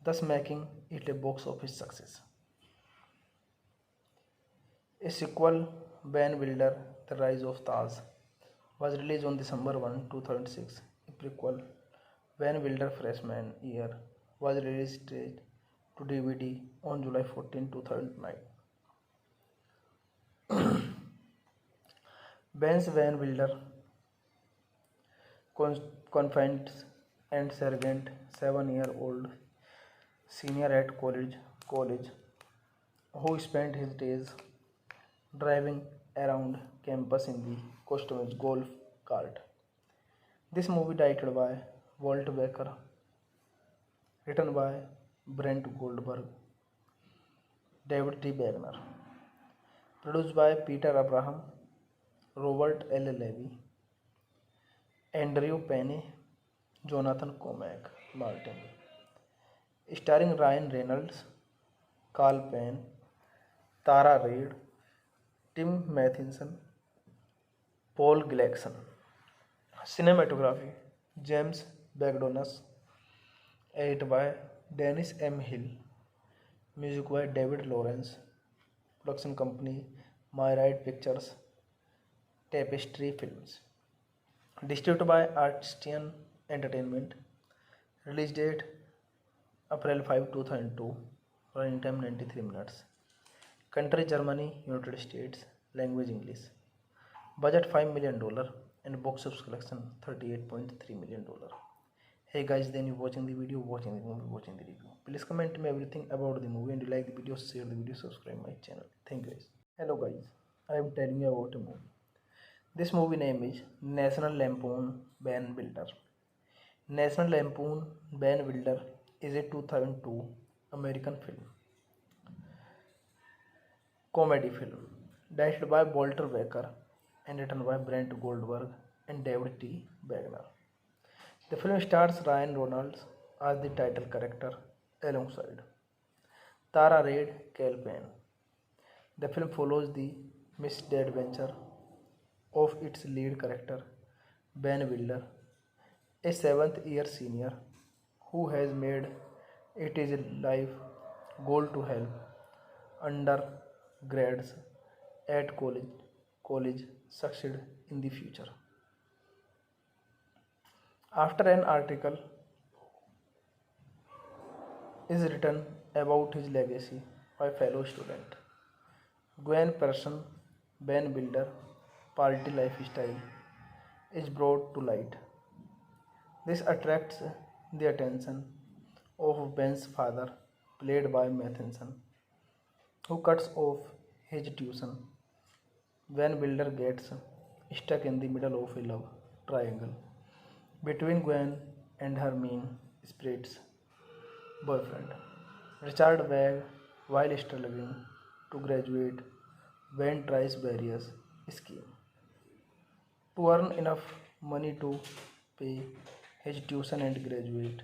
thus making it a box office success. A sequel, Van Wilder, The Rise of Taz, was released on December 1, 2006. A prequel, Van Wilder Freshman Year, was released to DVD on July 14, 2009. Ben's Van Wilder confides and Sergeant, 7-year-old senior at college, who spent his days driving around campus in the customized golf cart. This movie directed by Walt Becker, written by Brent Goldberg, David T. Wagner, produced by Peter Abraham, Robert L. Levy, Andrew Penny, Jonathan Cormack, Martin, starring Ryan Reynolds, Carl Penn, Tara Reid, Tim Matheson, Paul Gleason. Cinematography James Bagdonas, edited by Dennis M. Hill, music by David Lawrence, production company Myrite Pictures, Tapestry Films, distributed by Artistian Entertainment, release date April 5, 2002, running time 93 minutes, Country Germany, United States. Language English. Budget $5 million and box office collection $38.3 million. Hey guys, then you watching the video, watching the movie, watching the review. Please comment me everything about the movie and you like the video, share the video, subscribe my channel. Thank you guys. Hello guys, I am telling you about a movie. This movie name is National Lampoon Van Wilder. National Lampoon Van Wilder is a 2002 American film, comedy film, directed by Walter Becker and written by Brent Goldberg and David T. Wagner. The film stars Ryan Reynolds as the title character alongside Tara Reid Payne. The film follows the misadventure of its lead character, Ben Wilder, a 7th-year senior who has made it his life goal to help undergrads at college succeed in the future. After an article is written about his legacy by fellow student Gwen Person, Ben Wilder party lifestyle is brought to light. This attracts the attention of Ben's father, played by Matheson, who cuts off his tuition when Wilder gets stuck in the middle of a love triangle between Gwen and her mean spirits boyfriend, Richard Wagg. While struggling to graduate, Ben tries various schemes to earn enough money to pay his tuition and graduate.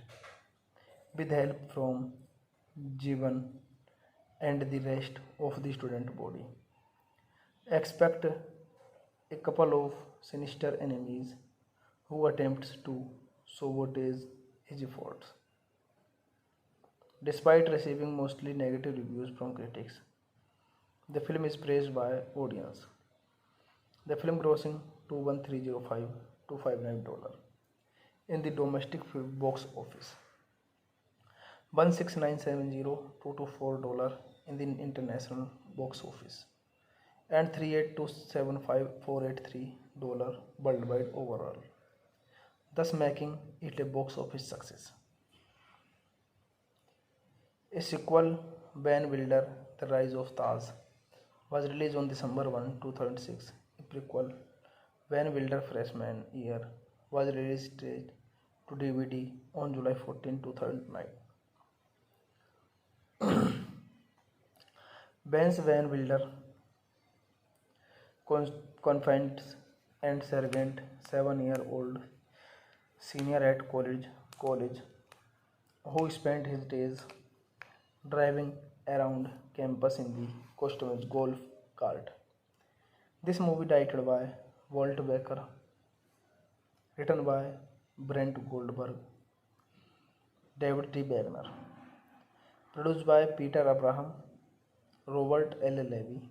With help from Jivan and the rest of the student body, expect a couple of sinister enemies who attempts to sabotage his efforts. Despite receiving mostly negative reviews from critics, the film is praised by audience. The film grossing $21305 in the domestic box office, $16970 in the international box office, and $38275,483 worldwide overall, thus making it a box office success. A sequel, Van Wilder, The Rise of Taz, was released on December 1, 2006. A prequel, Van Wilder Freshman Year, was released straight to DVD on July 14, 2009. Ben's Van Wilder confides and Sergeant, 7-year-old senior at college, who spent his days driving around campus in the customized golf cart. This movie directed by Walt Becker, written by Brent Goldberg, David T. Wagner, produced by Peter Abraham, Robert L. Levy,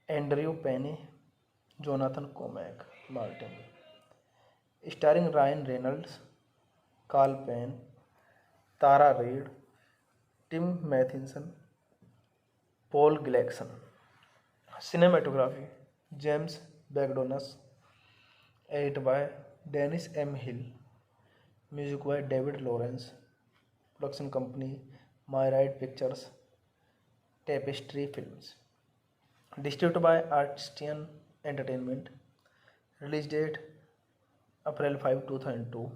Andrew Payne, Jonathan Cormack Martin, starring Ryan Reynolds, Carl Payne, Tara Reid, Tim Matheson, Paul Gleason. Cinematography, James Bagdonas. Edited by Dennis M. Hill. Music by David Lawrence. Production company, My Ride Pictures, Tapestry Films. Distributed by Artistian Entertainment. Release date April 5, 2002.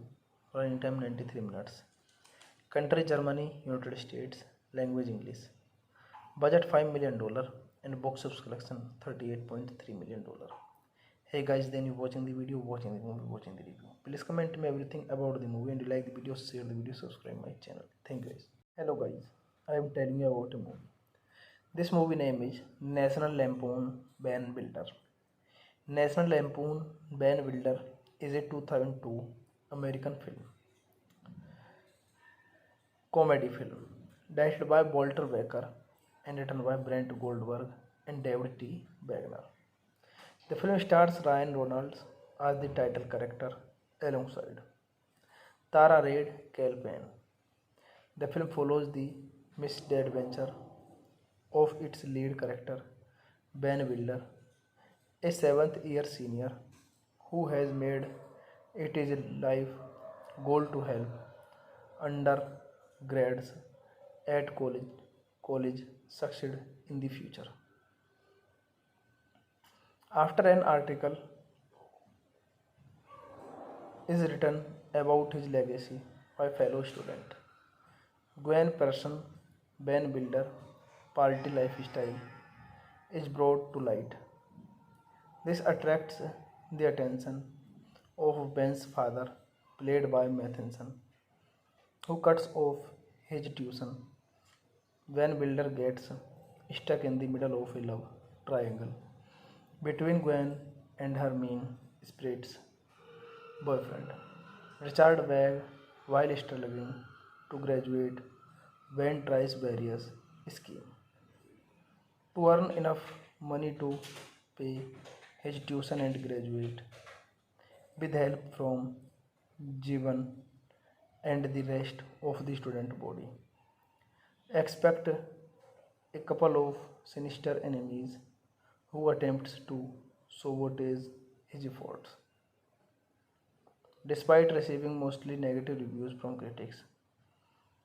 Running time 93 minutes. Country Germany, United States. Language English. Budget $5 million and box office collection $38.3 million. Hey guys, then you watching the video, watching the movie, watching the review. Please comment me everything about the movie and you like the video, share the video, subscribe my channel. Thank you guys. Hello guys, I am telling you about a movie. This movie name is National Lampoon Van Wilder. National Lampoon Van Wilder is a 2002 American film, comedy film, directed by Walter Becker and written by Brent Goldberg and David T. Wagner. The film stars Ryan Reynolds as the title character alongside Tara Reid Payne. The film follows the misadventure of its lead character, Ben Wilder, a seventh year senior who has made it his life goal to help undergrads at college succeed in the future. After an article is written about his legacy by fellow student Gwen Persson, Ben Wilder, party lifestyle is brought to light. This attracts the attention of Ben's father, played by Matheson, who cuts off his tuition when Wilder gets stuck in the middle of a love triangle between Gwen and her mean spirits boyfriend. Richard Wagg, while struggling to graduate, Ben tries various schemes to earn enough money to pay his tuition and graduate. With help from Jivan and the rest of the student body. Expect a couple of sinister enemies who attempts to sabotage his efforts. Despite receiving mostly negative reviews from critics,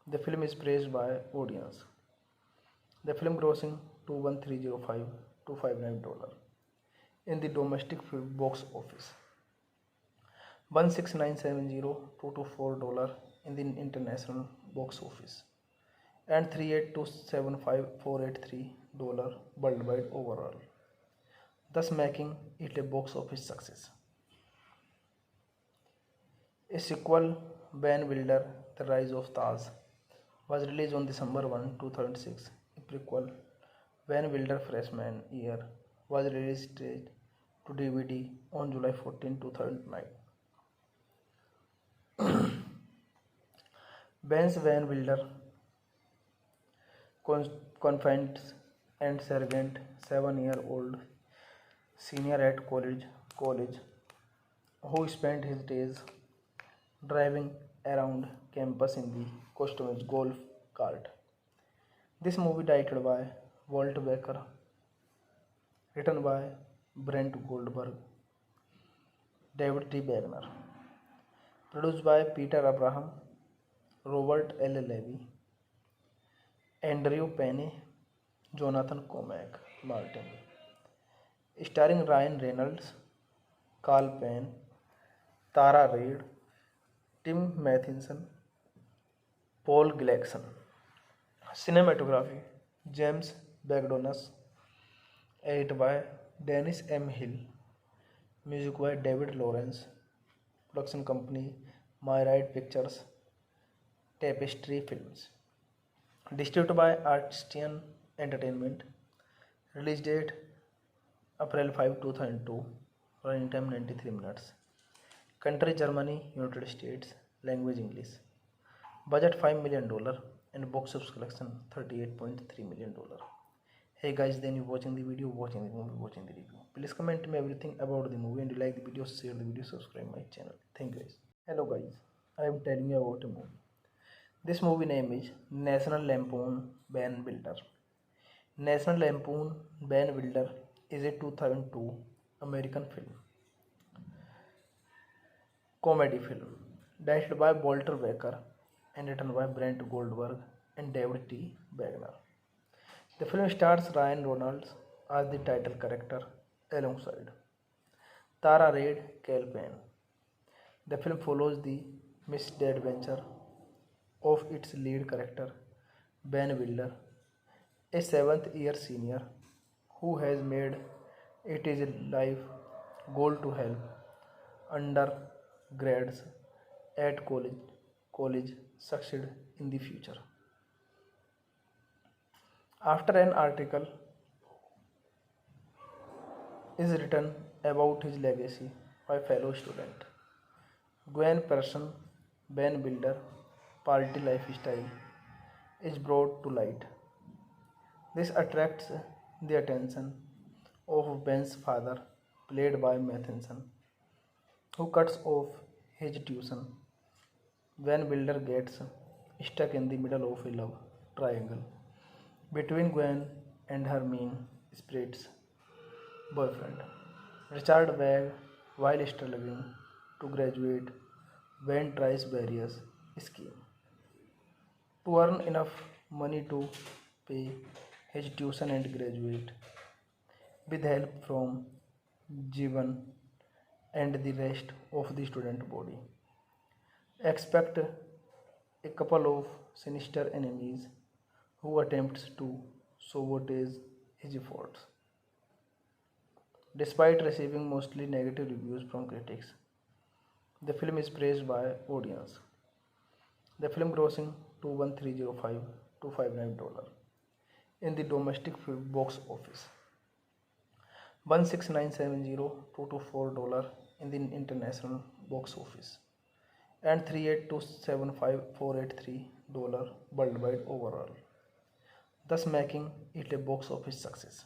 the film is praised by audience. The film grossing $21305 in the domestic box office, $16970 in the international box office, and $38275,483 worldwide overall, thus making it a box office success. A sequel, Ben Wilder, The Rise of Taz, was released on December 1, 2006. A prequel, Ben Wilder Freshman Year, was released to DVD on July 14, 2009. Ben's Van Wilder confides and Sergeant, 7-year-old senior at college, who spent his days driving around campus in the customized golf cart. This movie directed by Walt Baker, written by Brent Goldberg, David T. Wagner, produced by Peter Abraham, Robert L. Levy, Andrew Penny, Jonathan Cormack Martin, starring Ryan Reynolds, Carl Penn, Tara Reid, Tim Matheson, Paul Gleason. Cinematography, James Bagdonas, edited by Dennis M. Hill, music by David Lawrence, production company Myrite Pictures, Tapestry Films, distributed by Artistian Entertainment, release date April 5, 2002, running time 93 minutes, country Germany, United States, language English, budget $5 million and box office collection $38.3 million. Hey guys, then you watching the video, watching the movie, watching the review. Please comment me everything about the movie, and you like the video, share the video, subscribe my channel. Thank you guys. Hello guys, I am telling you about a movie. This movie name is National Lampoon Ben Wilder. National Lampoon Ben Wilder is a 2002 American film, comedy film, directed by Walter Baker and written by Brent Goldberg and David T. Wagner. The film stars Ryan Reynolds as the title character alongside Tara Reid, Carl Penn. The film follows the misadventure of its lead character, Ben Wilder, a 7th-year senior who has made it his life goal to help undergrads at college succeed in the future. After an article is written about his legacy by fellow student Gwen Persson, Ben Wilder, party lifestyle is brought to light. This attracts the attention of Ben's father, played by Matheson, who cuts off his tuition when Wilder gets stuck in the middle of a love triangle between Gwen and her mean spirits boyfriend. Richard Wagg, while struggling to graduate, Van tries various schemes to earn enough money to pay his tuition and graduate. With help from Jivan and the rest of the student body. Expect a couple of sinister enemies who attempts to sabotage his efforts. Despite receiving mostly negative reviews from critics, the film is praised by audience. The film grossing 21305 $259 in the domestic box office, 16970 $224 in the international box office, and 38275 $483 worldwide overall, thus making it a box office success.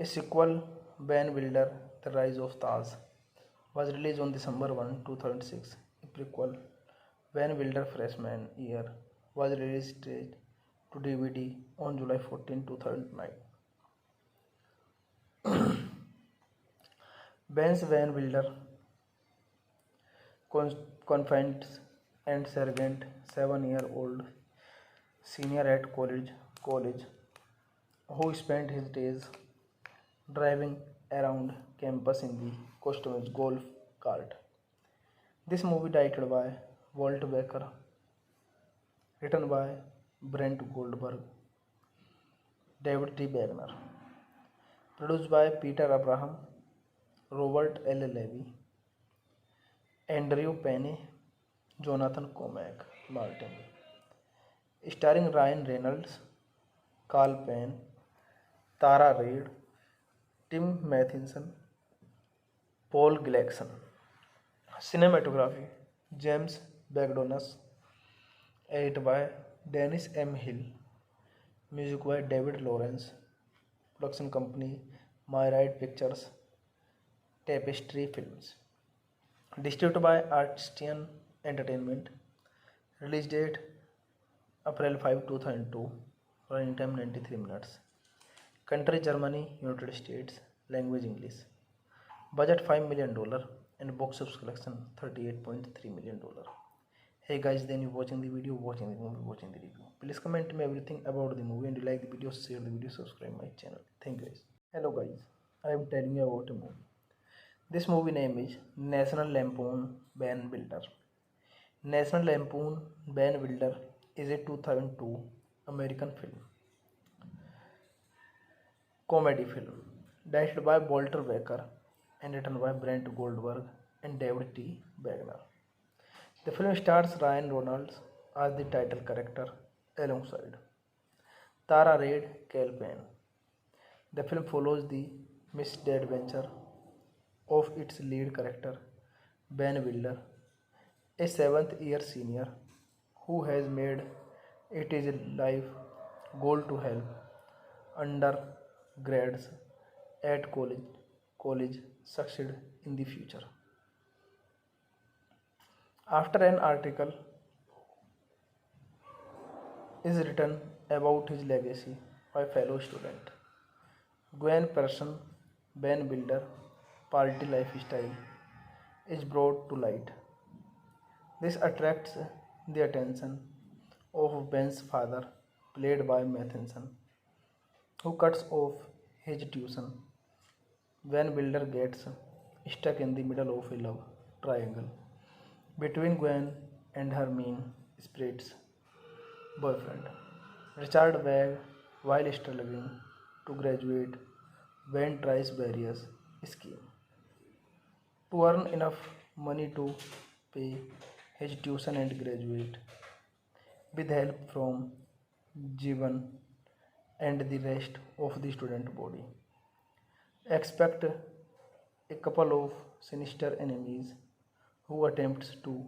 A sequel, Van Wilder, The Rise of Taz, was released on December 1, 2006. A prequel, Van Wilder Freshman Year, was released straight to DVD on July 14, 2009. Ben's Van Wilder confides and Sergeant, 7-year-old senior at college, who spent his days driving around campus in the customized golf cart. This movie directed by Walt Becker, written by Brent Goldberg, David T. Wagner, produced by Peter Abraham, Robert L. Levy, Andrew Payne, Jonathan Cormack Martin, starring Ryan Reynolds, Carl Payne, Tara Reid, Tim Matheson, Paul Gleason. Cinematography, James Bagdonas, edited by Dennis M. Hill, music by David Lawrence, production company Myride Pictures, Tapestry Films, distributed by Artistian Entertainment, release date April 5, 2002, running time 93 minutes, country Germany, United States, language English, budget $5 million and box office collection $38.3 million. Hey guys, then you watching the video, watching the movie, watching the review. Please comment me everything about the movie, and you like the video, share the video, subscribe my channel. Thank you guys. Hello guys, I am telling you about a movie. This movie name is National Lampoon Van Wilder. National Lampoon Van Wilder is a 2002 American film, comedy film, directed by Walter Becker and written by Brent Goldberg and David T. Wagner. The film stars Ryan Reynolds as the title character alongside Tara Reid, Cal Payne. The film follows the misadventure of its lead character, Ben Wilder, a 7th-year senior who has made it his life goal to help undergrads at college succeed in the future. After an article is written about his legacy by fellow student Gwen Persson, Ben Wilder party lifestyle is brought to light. This attracts the attention of Ben's father, played by Matheson, who cuts off his tuition when Wilder gets stuck in the middle of a love triangle between Gwen and her mean spirits boyfriend. Richard Wagg, while struggling to graduate, Gwen tries various schemes to earn enough money to pay his tuition and graduate. With help from Jivan and the rest of the student body. Expect a couple of sinister enemies who attempts to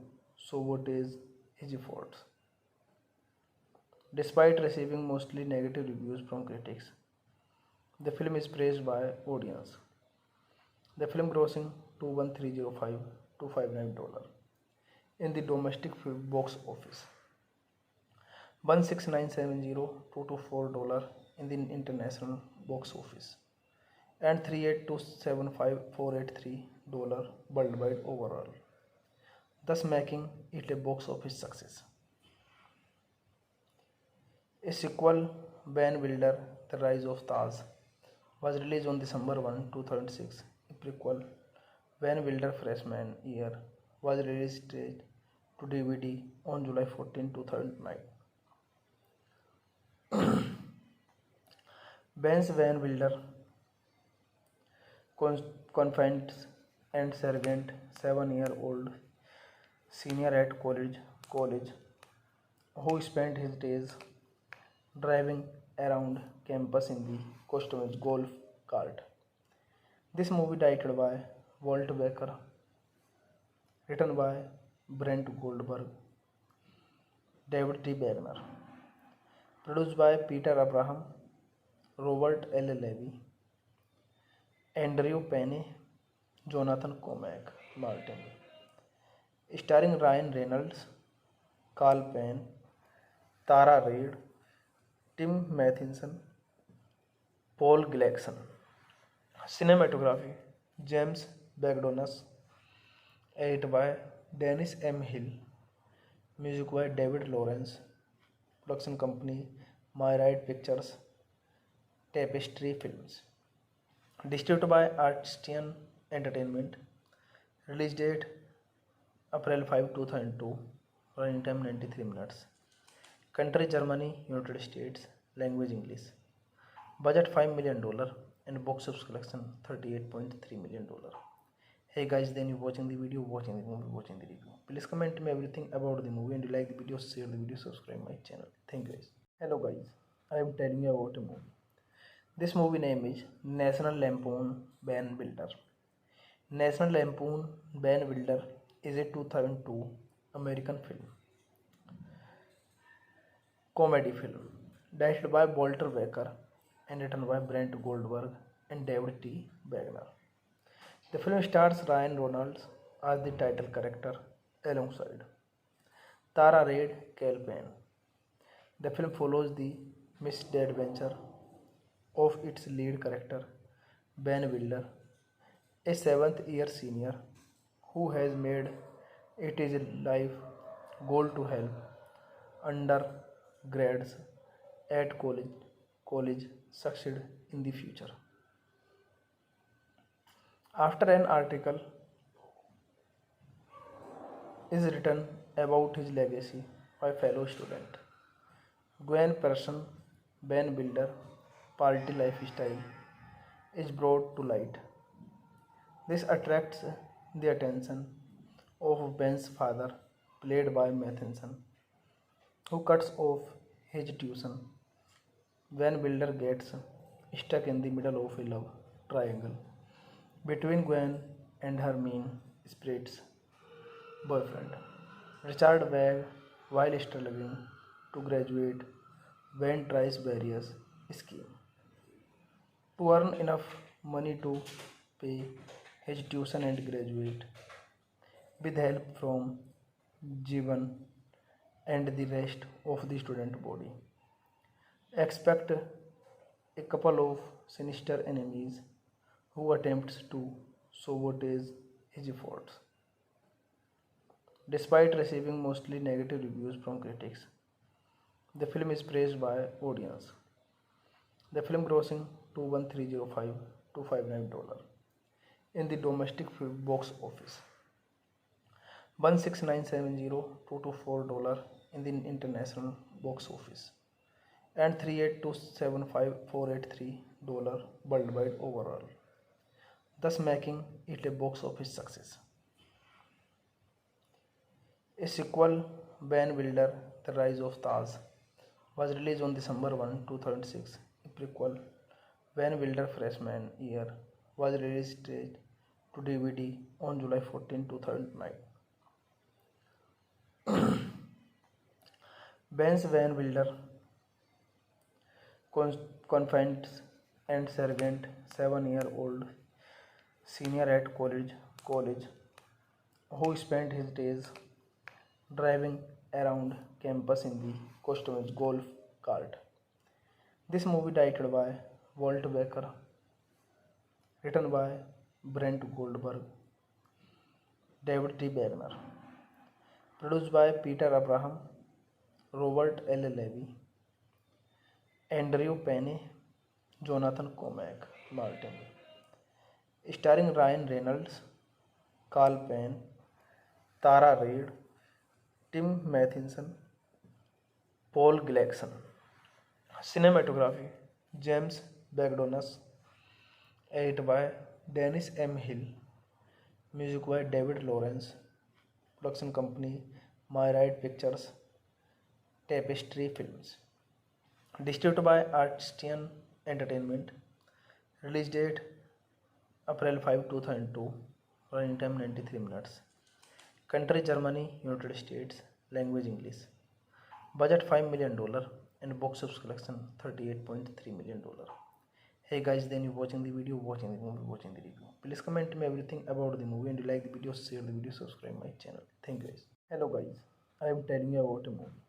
sabotage his efforts. Despite receiving mostly negative reviews from critics, the film is praised by audience. The film grossing 21305 $259 in the domestic box office, $16970,224 in the international box office and $38275,483 worldwide overall, thus making it a box office success. A sequel, Van Wilder, The Rise of Taj, was released on December 1, 2006. A prequel, Van Wilder Freshman Year, was released to DVD on July 14, 2009. Ben's Van Wilder confides and Sergeant, 7-year-old senior at college, who spent his days driving around campus in the customized golf cart. This movie directed by Walt Baker, written by Brent Goldberg, David T. Wagner, produced by Peter Abraham, Robert L. Levy, Andrew Penny, Jonathan Cormack Martin, starring Ryan Reynolds, Carl Penn, Tara Reid, Tim Matheson, Paul Gleason. Cinematography, James Bagdonas, edited by Dennis M. Hill, music by David Lawrence, production company Myrite Pictures, Tapestry Films, distributed by Artistian Entertainment, release date April 5, 2002, running time 93 minutes, country Germany, United States, language English, budget $5 million and box office collection $38.3 million. Hey guys, then you watching the video, watching the movie, watching the review. Please comment me everything about the movie, and you like the video, share the video, subscribe my channel. Thank you guys. Hello guys, I am telling you about a movie. This movie name is National Lampoon Van Wilder. National Lampoon Van Wilder is a 2002 American film, comedy film, directed by Walter Baker and written by Brent Goldberg and David T. Wagner. The film stars Ryan Reynolds as the title character alongside Tara Reid, Carl Penn. The film follows the misadventure of its lead character, Ben Wilder, a 7th-year senior who has made it his life goal to help undergrads at college succeed in the future. After an article is written about his legacy by fellow student Gwen Persson, Ben Wilder party lifestyle is brought to light. This attracts the attention of Ben's father, played by Matheson, who cuts off his tuition. When Wilder gets stuck in the middle of a love triangle between Gwen and her mean spirits boyfriend, Richard Wagg, while struggling to graduate, Gwen tries various schemes to earn enough money to pay his tuition and graduate. With help from Jeevan and the rest of the student body, expect a couple of sinister enemies who attempts to sabotage his efforts. Despite receiving mostly negative reviews from critics, the film is praised by audience. The film grossing $21305,259 in the domestic box office, $16970,224 in the international box office, and $38275,483 worldwide overall, thus making it a box office success. A sequel, Van Wilder, The Rise of Taj, was released on December 1, 2006. A prequel, Van Wilder Freshman Year, was released to DVD on July 14, 2009. Ben's Van Wilder confides and Sergeant, 7-year-old senior at college, who spent his days driving around campus in the costume is golf cart. This movie directed by Walt Baker, written by Brent Goldberg, David T. Wagner, produced by Peter Abraham, Robert L. Levy, Andrew Penny, Jonathan Cormack Martin, starring Ryan Reynolds, Carl Penn, Tara Reid, Tim Matheson, Paul Gleason. Cinematography James Bagdonas, edited by Dennis M. Hill, music by David Lawrence, production company Myrite Pictures, Tapestry Films, distributed by Artistian Entertainment, release date April 5, 2002, running time 93 minutes, country Germany, United States, language English, budget $5 million and box office collection $38.3 million. Hey guys, then you watching the video, watching the movie, watching the review. Please comment me everything about the movie, and you like the video, share the video, subscribe my channel. Thank you guys. Hello guys, I am telling you about a movie.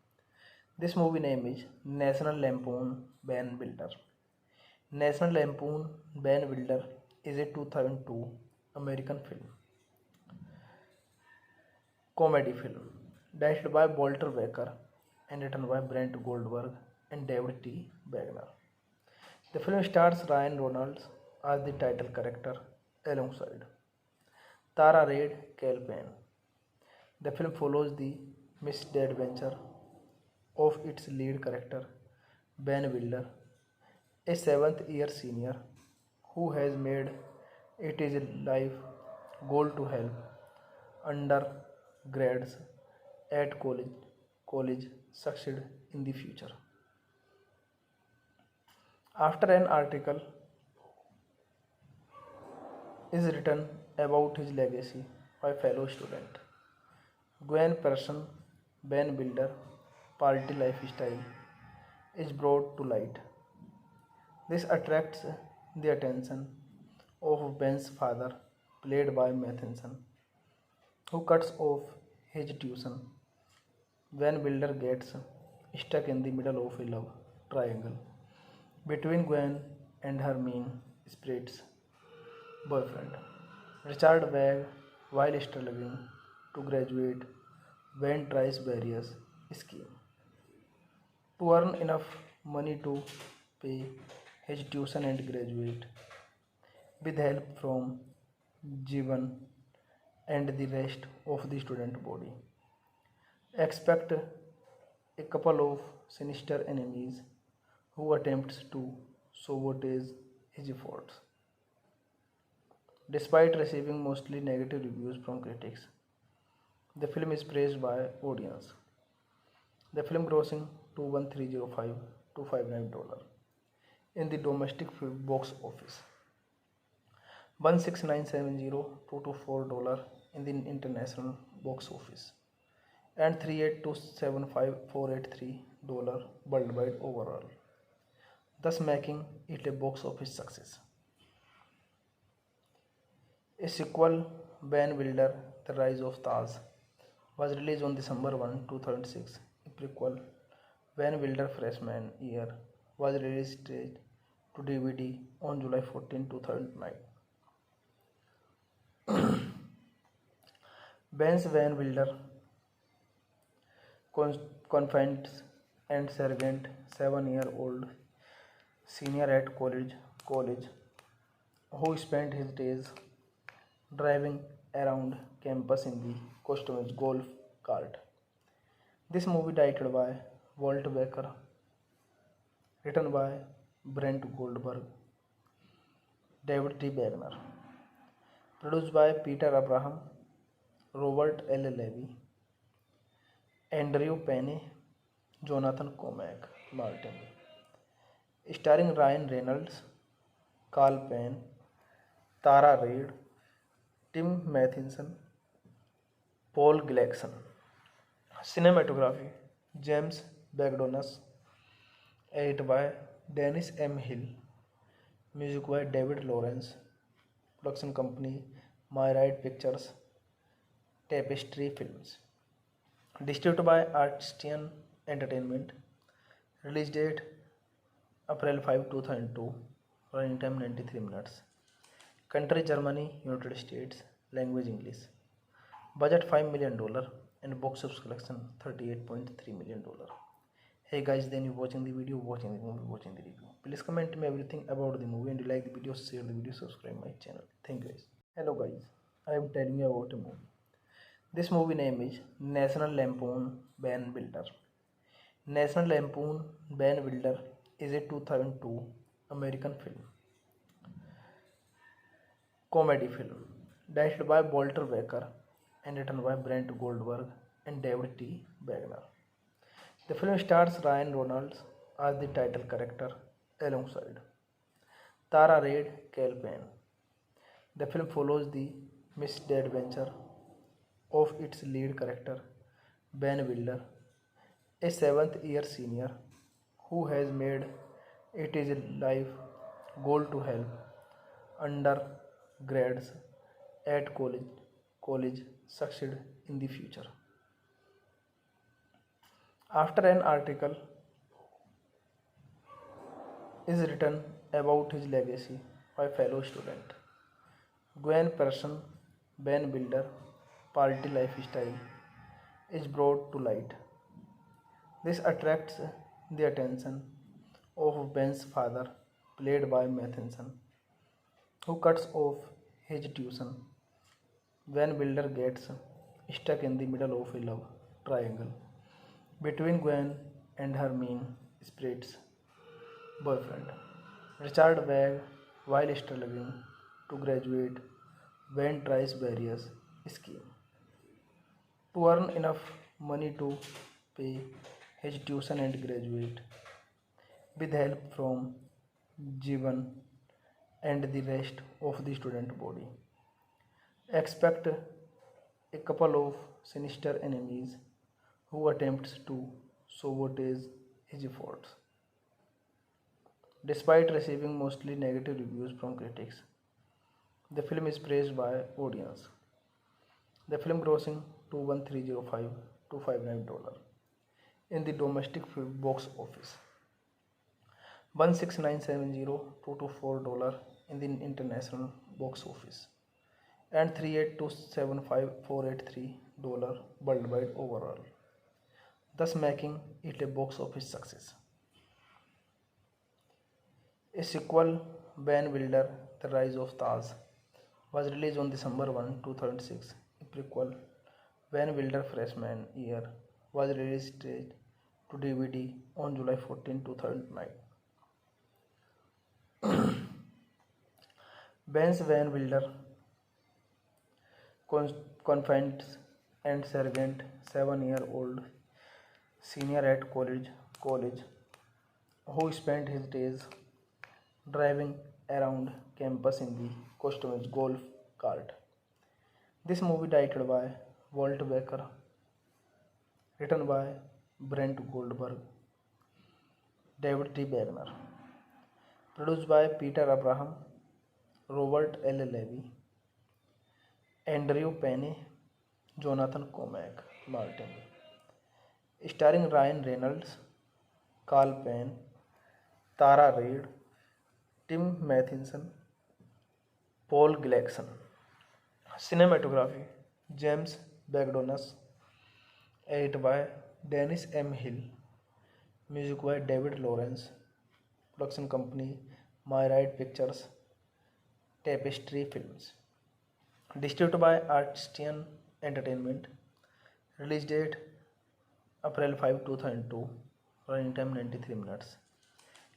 This movie name is National Lampoon Van Wilder. National Lampoon Van Wilder is a 2002 American film, comedy film, directed by Walter Baker and written by Brent Goldberg and David T. Wagner. The film stars Ryan Reynolds as the title character alongside Tara Reid Cale Penn. The film follows the misadventure of its lead character, Ben Wilder, a 7th-year senior who has made it his life goal to help undergrads at college succeed in the future. After an article is written about his legacy by fellow student Gwen Person, Ben Wilder party lifestyle is brought to light. This attracts the attention of Ben's father, played by Matheson, who cuts off his tuition when Wilder gets stuck in the middle of a love triangle between Gwen and her mean spirits boyfriend, Richard Wagg. While struggling to graduate, Ben tries various schemes to earn enough money to pay his tuition and graduate. With help from Jivan and the rest of the student body, expect a couple of sinister enemies who attempts to sabotage his efforts. Despite receiving mostly negative reviews from critics, the film is praised by audience. The film grossing $21305 in the domestic box office, $16970 in the international box office, and $38275,483 worldwide overall, thus making it a box office success. A sequel, Van Wilder, The Rise of Taz, was released on December 1, 2006. A prequel, Van Wilder Freshman Year, was released to DVD on July 14, 2009. Ben's Van Wilder confides and Sergeant, 7-year-old senior at college, who spent his days driving around campus in the costumed golf cart. This movie directed by Walt Baker, written by Brent Goldberg, David T. Wagner, produced by Peter Abraham, Robert L. Levy, Andrew Penny, Jonathan Cormack Martin, starring Ryan Reynolds, Carl Penn, Tara Reid, Tim Matheson, Paul Gleason. Cinematography James Bagdonas, edited by Dennis M. Hill, music by David Lawrence, production company Myrite Pictures, Tapestry Films, distributed by Artistian Entertainment, Release date April 5, 2002. Running time 93 minutes. Country Germany, United States. Language English. Budget $5 million and box office collection $38.3 million. Hey guys, then you watching the video, watching the movie, watching the review. Please comment me everything about the movie, and you like the video, share the video, subscribe my channel. Thank you guys. Hello guys, I am telling you about a movie. This movie name is National Lampoon Van Wilder. National Lampoon Van Wilder is a 2002 American film, comedy film, directed by Walter Becker and written by Brent Goldberg and David T. Wagner. The film stars Ryan Reynolds as the title character alongside Tara Reid Payne. The film follows the misadventure of its lead character, Ben Wilder, a seventh-year senior who has made it his life goal to help undergrads at college succeed in the future. After an article is written about his legacy by fellow student Gwen Persson, Ben Wilder party lifestyle is brought to light. This attracts the attention of Ben's father, played by Matheson, who cuts off his tuition when Wilder gets stuck in the middle of a love triangle between Gwen and her mean spirits boyfriend, Richard Wagg. While struggling to graduate, Ben tries various schemes to earn enough money to pay his tuition and graduate. With help from Jivan and the rest of the student body, expect a couple of sinister enemies who attempts to sabotage his efforts. Despite receiving mostly negative reviews from critics, the film is praised by audience. The film grossing $21305 in the domestic box office, $16970 in the international box office, and $38275,483 worldwide overall, thus making it a box office success. A sequel, Van Wilder, The Rise of Taz, was released on December 1, 2006. A prequel, Van Wilder Freshman Year, was released to DVD on July 14, 2009. Ben's Van Wilder confides and Sergeant, 7-year-old senior at college, who spent his days driving around campus in the customized golf cart. This movie directed by Walt Becker, written by Brent Goldberg, David T. Wagner, produced by Peter Abraham, Robert L. Levy, Andrew Penny, Jonathan Cormack Martin, starring Ryan Reynolds, Carl Payne, Tara Reid, Tim Matheson, Paul Gleason. Cinematography, James Bagdonas, edited by Dennis M. Hill, music by David Lawrence, production company Myrite Pictures, Tapestry Films, distributed by Artistian Entertainment. Release date April 5, 2002. Running time 93 minutes.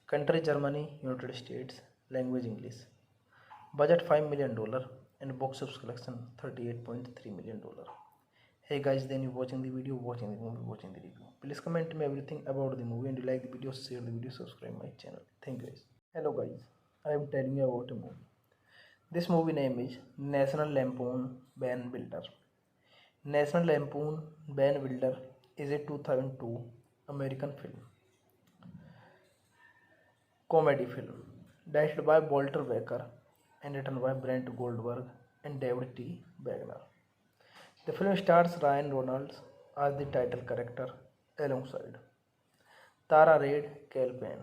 Country Germany, United States. Language English. Budget $5 million and box office collection $38.3 million. Hey guys, then you watching the video, watching the movie, watching the review. Please comment me everything about the movie, and you like the video, share the video, subscribe my channel. Thank you guys. Hello guys, I am telling you about a movie. This movie name is National Lampoon Van Wilder. National Lampoon Van Wilder is a 2002 American film, comedy film, directed by Walter Becker and written by Brent Goldberg and David T. Wagner. The film stars Ryan Reynolds as the title character alongside Tara Reid Calpine.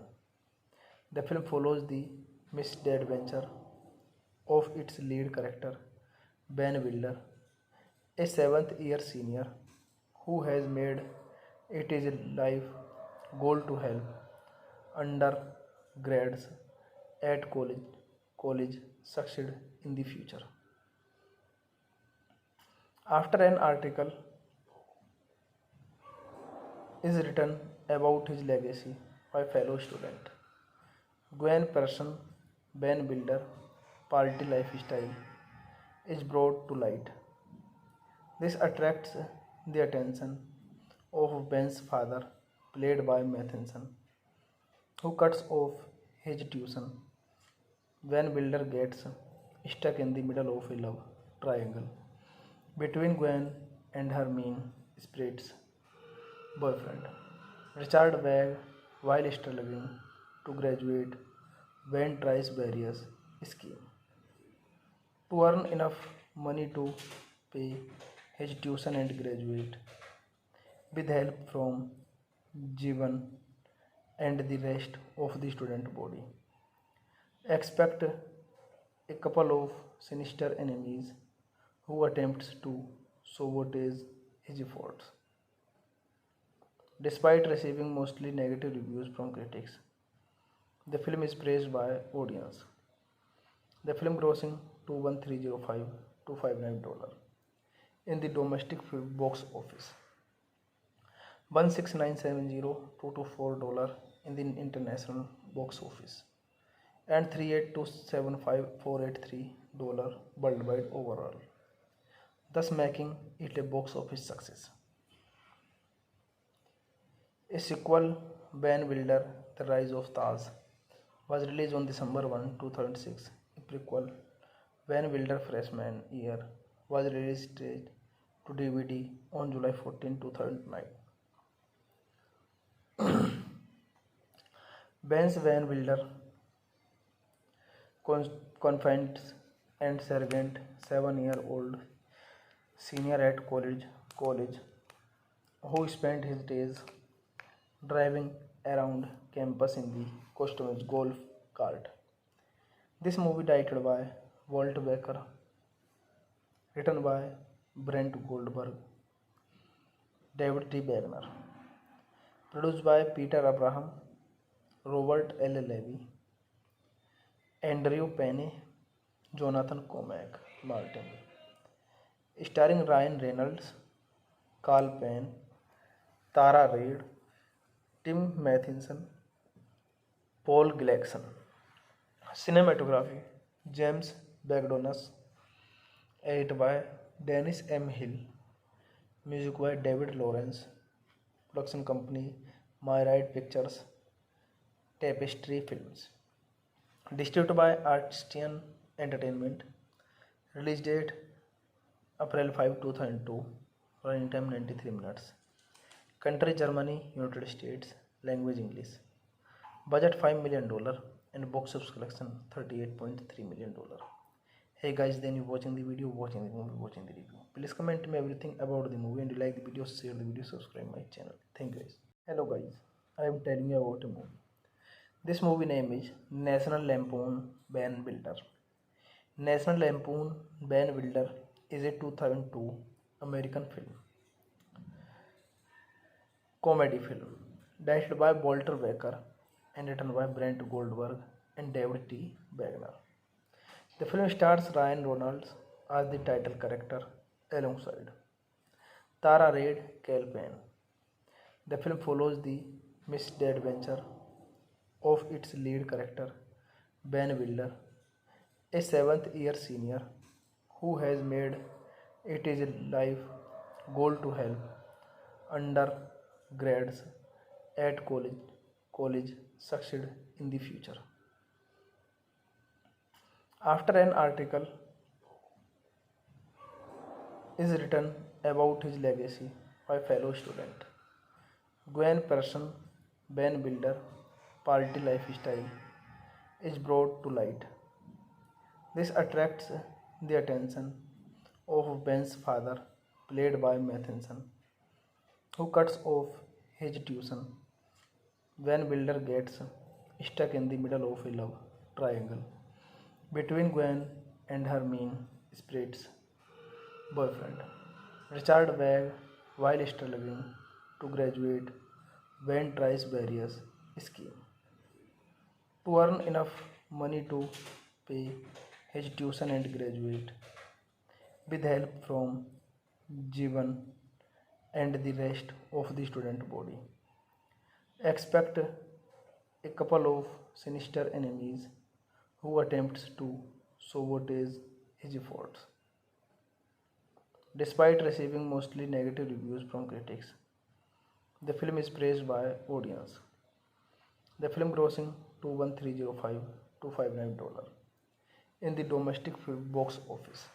The film follows the misadventure of its lead character, Ben Wilder, a seventh year senior who has made it his life goal to help undergrads at college succeed in the future. After an article is written about his legacy by fellow student Gwen Persson, Ben Builder, party lifestyle is brought to light. This attracts the attention of Ben's father, played by Matheson, who cuts off his tuition when Builder gets stuck in the middle of a love triangle between Gwen and her mean spirits boyfriend. Richard Wagg, while struggling to graduate, Gwen tries various schemes to earn enough money to pay his tuition and graduate. With help from Jivan and the rest of the student body. Expect a couple of sinister enemies who attempts to sabotage his efforts. Despite receiving mostly negative reviews from critics, the film is praised by audience. The film grossing 21305 to $59 in the domestic box office, 16970 in the international box office, and 38275,483 worldwide overall, thus making it a box office success. A sequel, Ben Wilder, The Rise of Taz, was released on December 1, 2006. A prequel, Ben Wilder Freshman Year, was released straight to DVD on July 14, 2009. Ben's Van Wilder confides and Sergeant, 7-year-old senior at college, who spent his days driving around campus in the customized golf cart. This movie directed by Walt Becker, written by Brent Goldberg, David T. Wagner, produced by Peter Abraham, Robert L. Levy, Andrew Penny, Jonathan Cormack Martin, starring Ryan Reynolds, Carl Penn, Tara Reid, Tim Matheson, Paul Gleason. Cinematography, James Bagdonas, edited by Dennis M. Hill, music by David Lawrence, production company Myrite Pictures, Tapestry Films, distributed by Artistian Entertainment, release date April 5, 2002, running time 93 minutes, country Germany, United States, language English, budget $5 million and box office collection $38.3 million. Hey guys, then you watching the video, watching the movie, watching the review. Please comment me everything about the movie, and you like the video, share the video, subscribe my channel. Thank you guys. Hello guys, I am telling you about a movie. This movie name is National Lampoon Ben Builder. National Lampoon Ben Builder is a 2002 American film, comedy film, directed by Walter Becker and written by Brent Goldberg and David T. Wagner. The film stars Ryan Reynolds as the title character alongside Tara Reid Calpine. The film follows the misadventure of its lead character, Ben Wilder, a seventh year senior who has made it his life goal to help undergrads at college succeed in the future. After an article is written about his legacy by fellow student Gwen Persson, Ben Builder, party lifestyle is brought to light. This attracts the attention of Ben's father, played by Matheson, who cuts off his tuition When Builder gets stuck in the middle of a love triangle between Gwen and her mean spirit's boyfriend. Richard Wagg, while struggling to graduate, Gwen tries various schemes to earn enough money to pay his tuition and graduate. With help from Jivan and the rest of the student body. Expect a couple of sinister enemies who attempts to sabotage his efforts. Despite receiving mostly negative reviews from critics, the film is praised by audience. The film grossing 21305 to $59 in the domestic box office,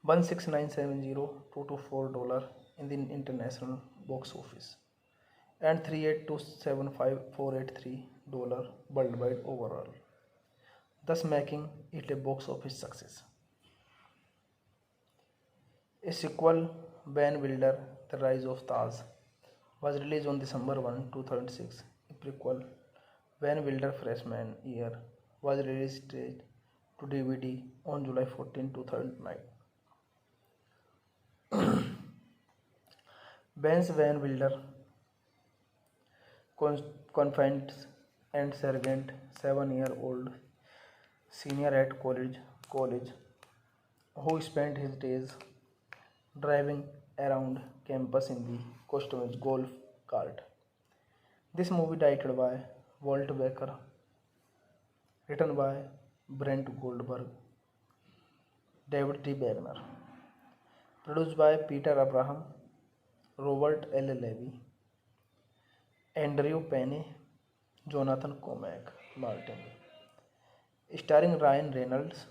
16970 in the international box office, and 38275 worldwide overall, thus making it a box office success. A sequel, Van Wilder, The Rise of Taz, was released on December 1, 2006. A prequel, Van Wilder Freshman Year, was released to DVD on July 14, 2009. Ben's Van Wilder confides and Sergeant, 7-year-old senior at college, who spent his days driving around campus in the customized golf cart. This movie directed by Walt Baker, written by Brent Goldberg, David T. Wagner, produced by Peter Abraham, Robert L. Levy, Andrew Penny, Jonathan Cormack Martin, starring Ryan Reynolds,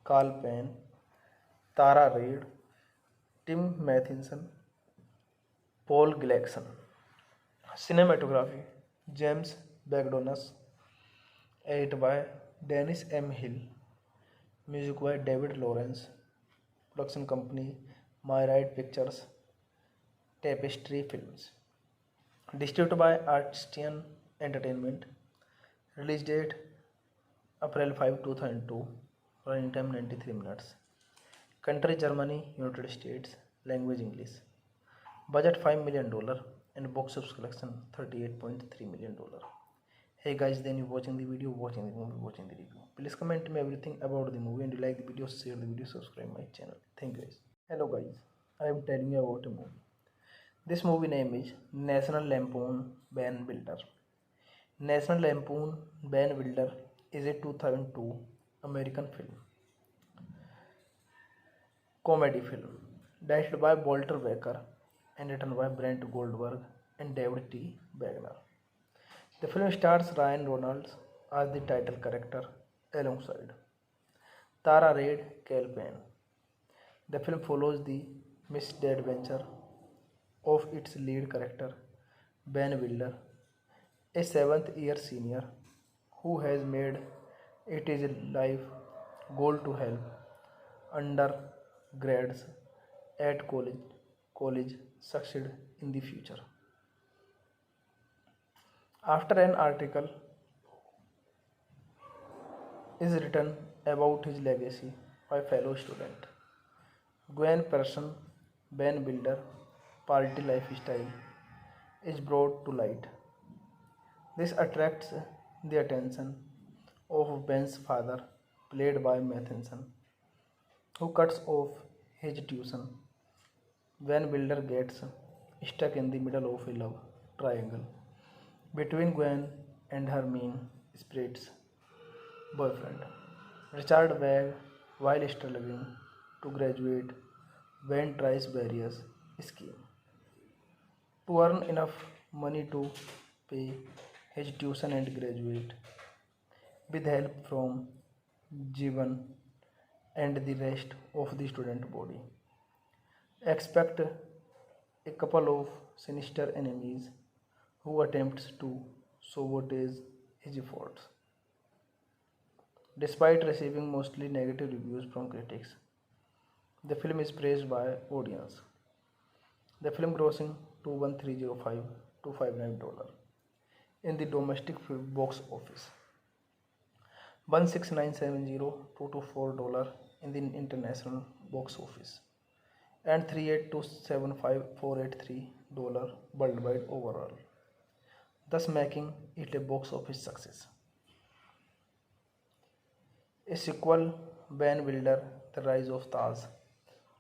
Carl Penn, Tara Reid, Tim Matheson, Paul Gleason. Cinematography, James Bagdonas, edited by Dennis M. Hill, music by David Lawrence, production company Myrite Pictures, Tapestry Films, distributed by Artistian Entertainment, release date April 5, 2002, running time 93 minutes, country Germany, United States, language English, budget $5 million and box office collection $38.3 million. Hey guys, then you watching the video, watching the movie, watching the review. Please comment me everything about the movie, and you like the video, share the video, subscribe my channel. Thank you guys. Hello guys, I am telling you about a movie. This movie name is National Lampoon Van Wilder. National Lampoon Van Wilder is a 2002 American film, comedy film, directed by Walter Baker and written by Brent Goldberg and David T. Wagner. The film stars Ryan Reynolds as the title character alongside Tara Reid, Cal Penn. The film follows the misadventure of its lead character, Ben Wilder, a 7th-year senior who has made it his life goal to help undergrads at college succeed in the future. After an article is written about his legacy by fellow student Gwen Person, Ben Wilder party lifestyle is brought to light. This attracts the attention of Ben's father, played by Matheson, who cuts off his tuition. When Wilder gets stuck in the middle of a love triangle between Gwen and her mean spirit's boyfriend. Richard Wagg, while struggling to graduate, Gwen tries various schemes to earn enough money to pay his tuition and graduate. With help from Jivan and the rest of the student body. Expect a couple of sinister enemies who attempts to sabotage his efforts. Despite receiving mostly negative reviews from critics, the film is praised by audience. The film grossing 21305 to $59 in the domestic box office. 16970 in the international box office, and 38275 worldwide overall, thus making it a box office success. A sequel, Van Wilder, The Rise of Taz,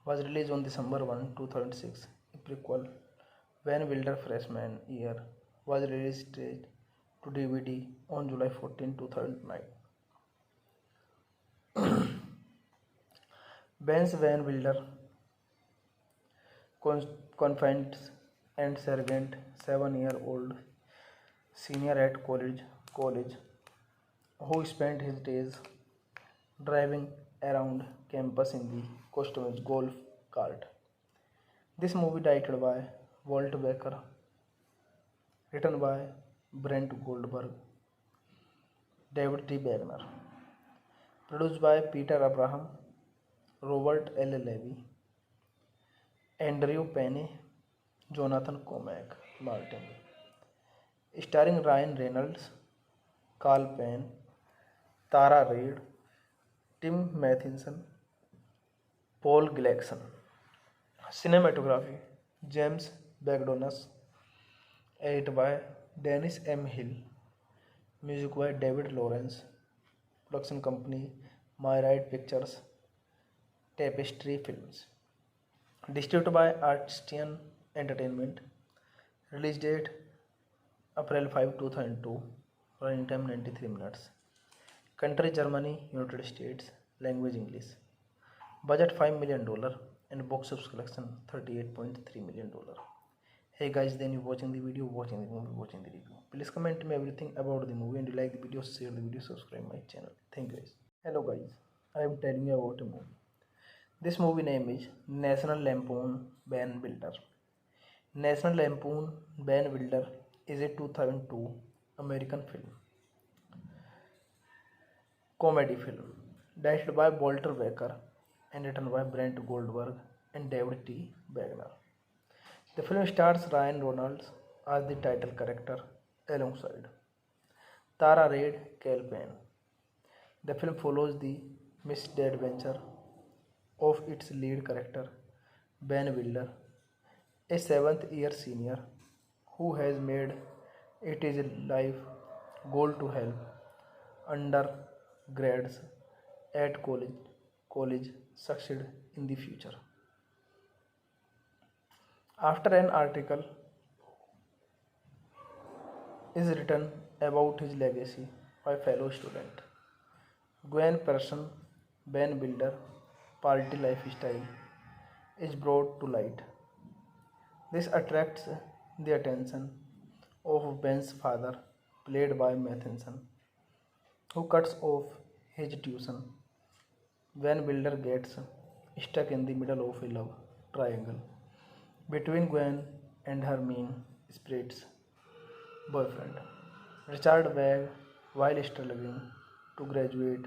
was released on December 1, 2006. A prequel, Van Wilder Freshman Year, was released straight to DVD on July 14, 2009. Ben's Van Wilder confides and Sergeant, 7-year-old senior at college, who spent his days driving around campus in the customized golf cart. This movie directed by Walt Becker, written by Brent Goldberg, David T. Wagner, produced by Peter Abraham, Robert L. Levy, Andrew Penny, Jonathan Cormack Martin, starring Ryan Reynolds, Carl Penn, Tara Reid, Tim Matheson, Paul Gleason. Cinematography, James Bagdonas, edited by Dennis M. Hill, music by David Lawrence, production company Myrite Pictures, Tapestry Films, distributed by Artistian Entertainment, release date April 5, 2002, running time 93 minutes, country Germany, United States, language English, budget $5 million, and box office collection $38.3 million. Hey guys, then you watching the video, watching the movie, watching the review. Please comment me everything about the movie, and you like the video, share the video, subscribe my channel. Thank you guys. Hello guys, I am telling you about a movie. This movie name is National Lampoon Van Wilder. National Lampoon Van Wilder is a 2002 American film, comedy film, directed by Walter Becker and written by Brent Goldberg and David T. Wagner. The film stars Ryan Reynolds as the title character alongside Tara Reid, Cal Penn. The film follows the misadventure of its lead character, Ben Wilder, a 7th-year senior who has made it his life goal to help undergrads at college succeed in the future. After an article is written about his legacy by fellow student Gwen Persson, Ben Wilder party lifestyle is brought to light. This attracts the attention of Ben's father, played by Matheson, who cuts off his tuition when Wilder gets stuck in the middle of a love triangle between Gwen and her mean spirits boyfriend, Richard Wagg. While struggling to graduate,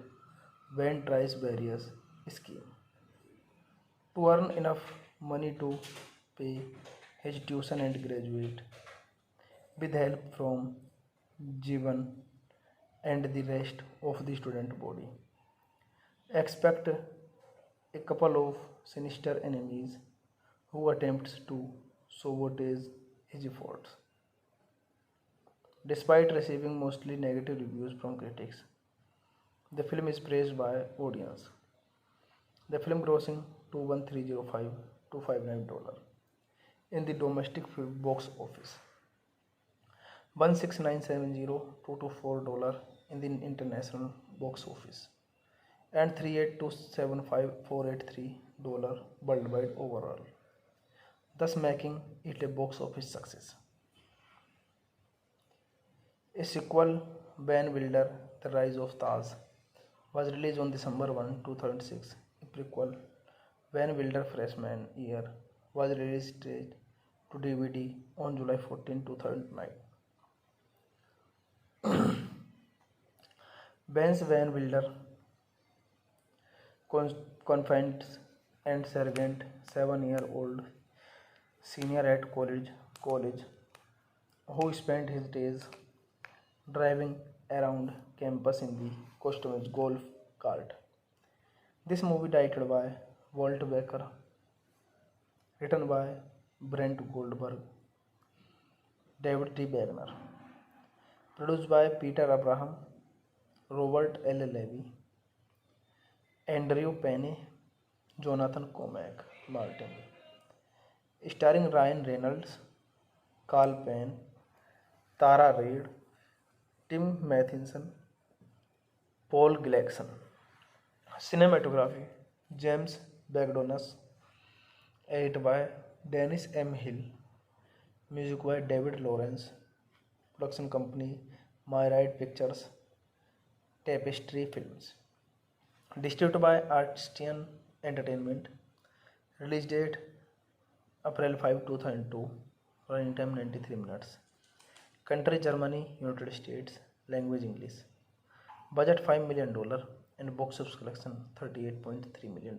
Ben tries various schemes to earn enough money to pay his tuition and graduate, with help from Jivan and the rest of the student body. Expect a couple of sinister enemies who attempts to sabotage his efforts. Despite receiving mostly negative reviews from critics, the film is praised by audience. The film grossing $21305 in the domestic box office, $16970 in the international box office, and $38275 worldwide overall, thus making it a box office success. A sequel, Van Wilder, The Rise of Taz, was released on December 1, 2006. A prequel, Van Wilder Freshman Year, was released straight to DVD on July 14, 2009. Ben's Van Wilder confides and Sergeant, 7-year-old senior at college, who spent his days driving around campus in the customized golf cart. This movie directed by Walt Baker, written by Brent Goldberg, David T. Wagner, produced by Peter Abraham, Robert L. Levy, Andrew Penny, Jonathan Cormack Martin, starring Ryan Reynolds, Carl Penn, Tara Reid, Tim Matheson, Paul Gleason. Cinematography James Bagdonas, edited by Dennis M. Hill, music by David Lawrence, production company Myrite Pictures, Tapestry Films, distributed by Artistian Entertainment, release date April 5, 2002, running time 93 minutes, country Germany, United States, language English, budget $5 million and box office collection $38.3 million.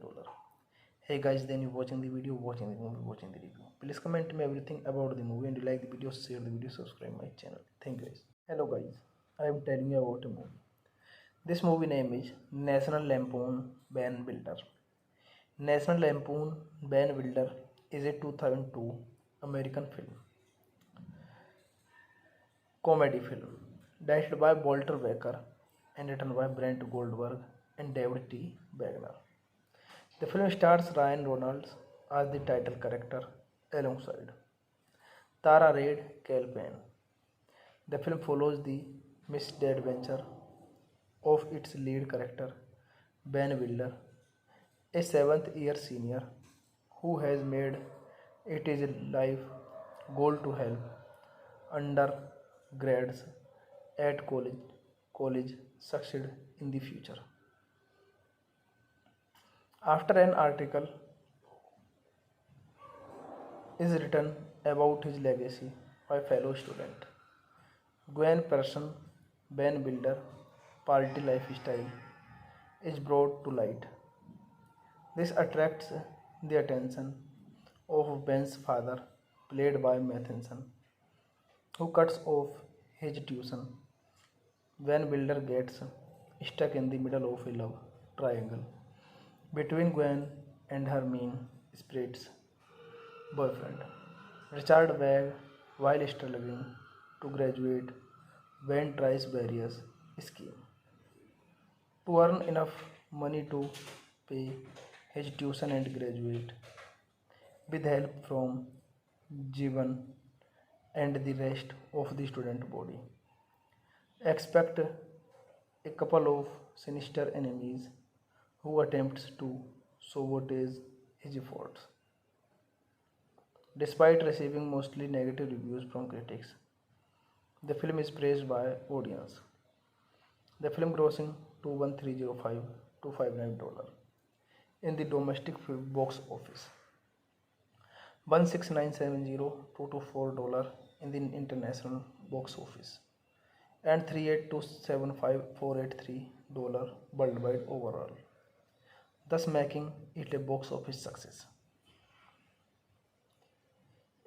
Hey guys, then you watching the video, watching the movie, watching the review. Please comment me everything about the movie and you like the video, share the video, subscribe my channel. Thank you guys. Hello guys, I am telling you about a movie. This movie name is National Lampoon Van Wilder. National Lampoon Van Wilder is a 2002 American film, comedy film, directed by Walter Baker and written by Brent Goldberg and David T. Wagner. The film stars Ryan Reynolds as the title character alongside Tara Reid Cale Penn. The film follows the misadventure of its lead character, Ben Wilder, a seventh-year senior who has made it his life goal to help undergrads at college succeed in the future. After an article is written about his legacy by fellow student Gwen Persson, Ben Wilder party lifestyle is brought to light. This attracts the attention of Ben's father, played by Matheson, who cuts off his tuition when Wilder gets stuck in the middle of a love triangle between Gwen and her mean spirits boyfriend, Richard Wagg. While struggling to graduate, Ben tries various schemes to earn enough money to pay his tuition and graduate. With help from Jivan and the rest of the student body, expect a couple of sinister enemies who attempts to sabotage his efforts. Despite receiving mostly negative reviews from critics, the film is praised by audience. The film grossing $21305 in the domestic box office, $16970 in the international box office, and $38275,483 worldwide overall, thus making it a box office success.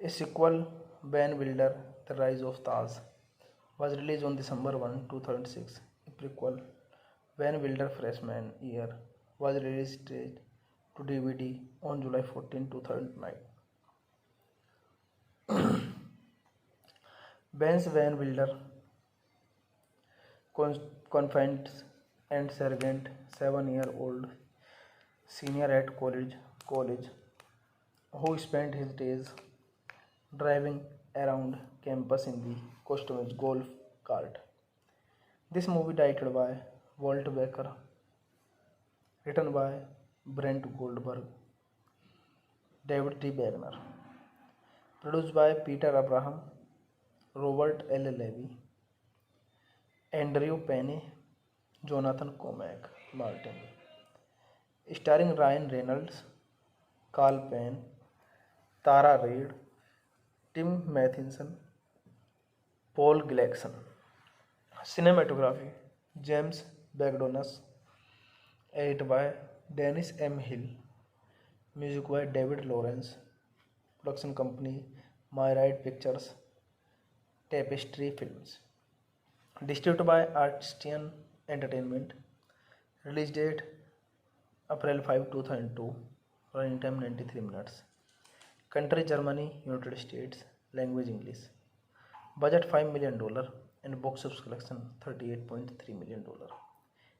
A sequel, Van Wilder, The Rise of Taz, was released on December 1, 2006. A prequel, Van Wilder Freshman Year, was released to DVD on July 14, 2009. Ben's Van Wilder confides and Sergeant, 7-year-old senior at college, who spent his days driving around campus in the customized golf cart. This movie directed by Walt Baker, written by Brent Goldberg, David T. Wagner, produced by Peter Abraham, Robert L. Levy, Andrew Penny, Jonathan Cormack Martin, starring Ryan Reynolds, Carl Penn, Tara Reid, Tim Matheson, Paul Gleason. Cinematography James Bagdonas, edited by Dennis M. Hill, music by David Lawrence, production company Myrite Pictures, Tapestry Films, Distributed by Artistian Entertainment. Release date April 5, 2002. Running time 93 minutes. Country Germany, United States. Language English. Budget $5 million and box office collection $38.3 million.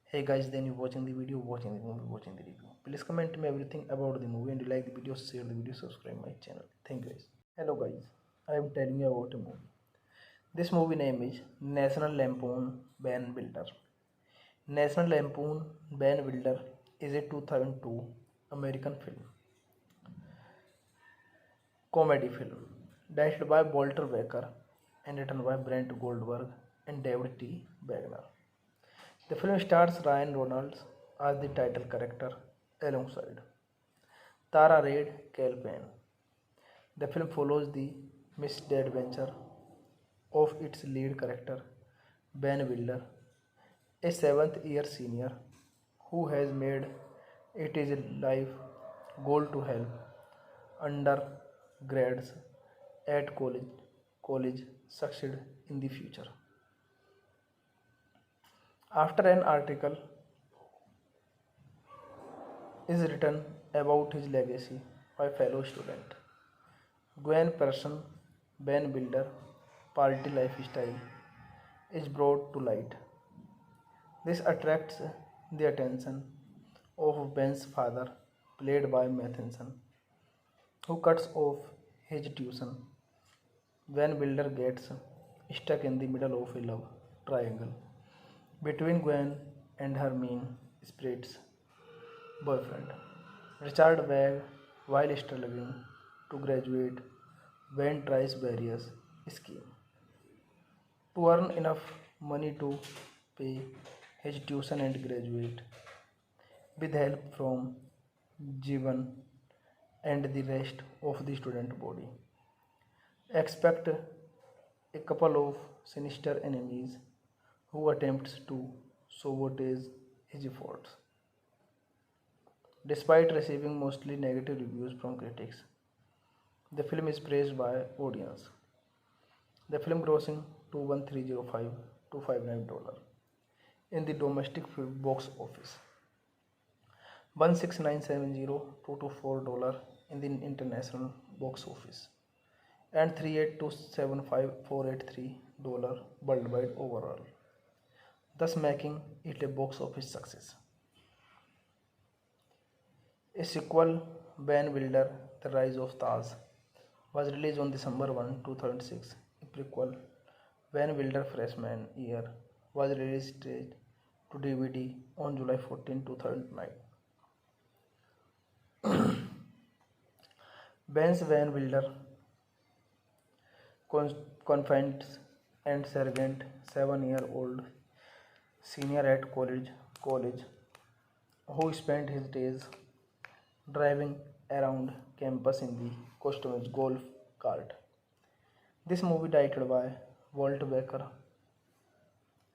Hey guys, then you watching the video, watching the movie, watching the review. Please comment me everything about the movie and you like the video, share the video, subscribe my channel. Thank you guys. Hello guys, I am telling you about a movie. This movie name is National Lampoon Van Wilder. National Lampoon Van Wilder is a 2002 American film, comedy film, directed by Walter Becker and written by Brent Goldberg and David T. Wagner. The film stars Ryan Reynolds as the title character alongside Tara Reid Payne. The film follows the misadventure of its lead character, Ben Wilder, a 7th-year senior who has made it his life goal to help undergrads at college succeed in the future. After an article is written about his legacy by fellow student Gwen Persson, Ben Wilder party lifestyle is brought to light. This attracts the attention of Ben's father, played by Matheson, who cuts off his tuition when Wilder gets stuck in the middle of a love triangle between Gwen and her mean spirits boyfriend, Richard Wagg. While struggling to graduate, Ben tries various schemes to earn enough money to pay his tuition and graduate. With help from Jeevan and the rest of the student body, expect a couple of sinister enemies who attempts to sabotage his efforts. Despite receiving mostly negative reviews from critics, the film is praised by audience. The film grossing $21305 in the domestic box office, $16970 in the international box office, and $38275,483 worldwide overall, thus making it a box office success. A sequel, Van Wilder: The Rise of Taz, was released on December 1, 2006. A prequel, Van Wilder Freshman Year, was released straight to DVD on July 14, 2009. Ben's Van Wilder confides and Sergeant, 7-year-old senior at college, who spent his days driving around campus in the customized golf cart. This movie directed by Walt Becker,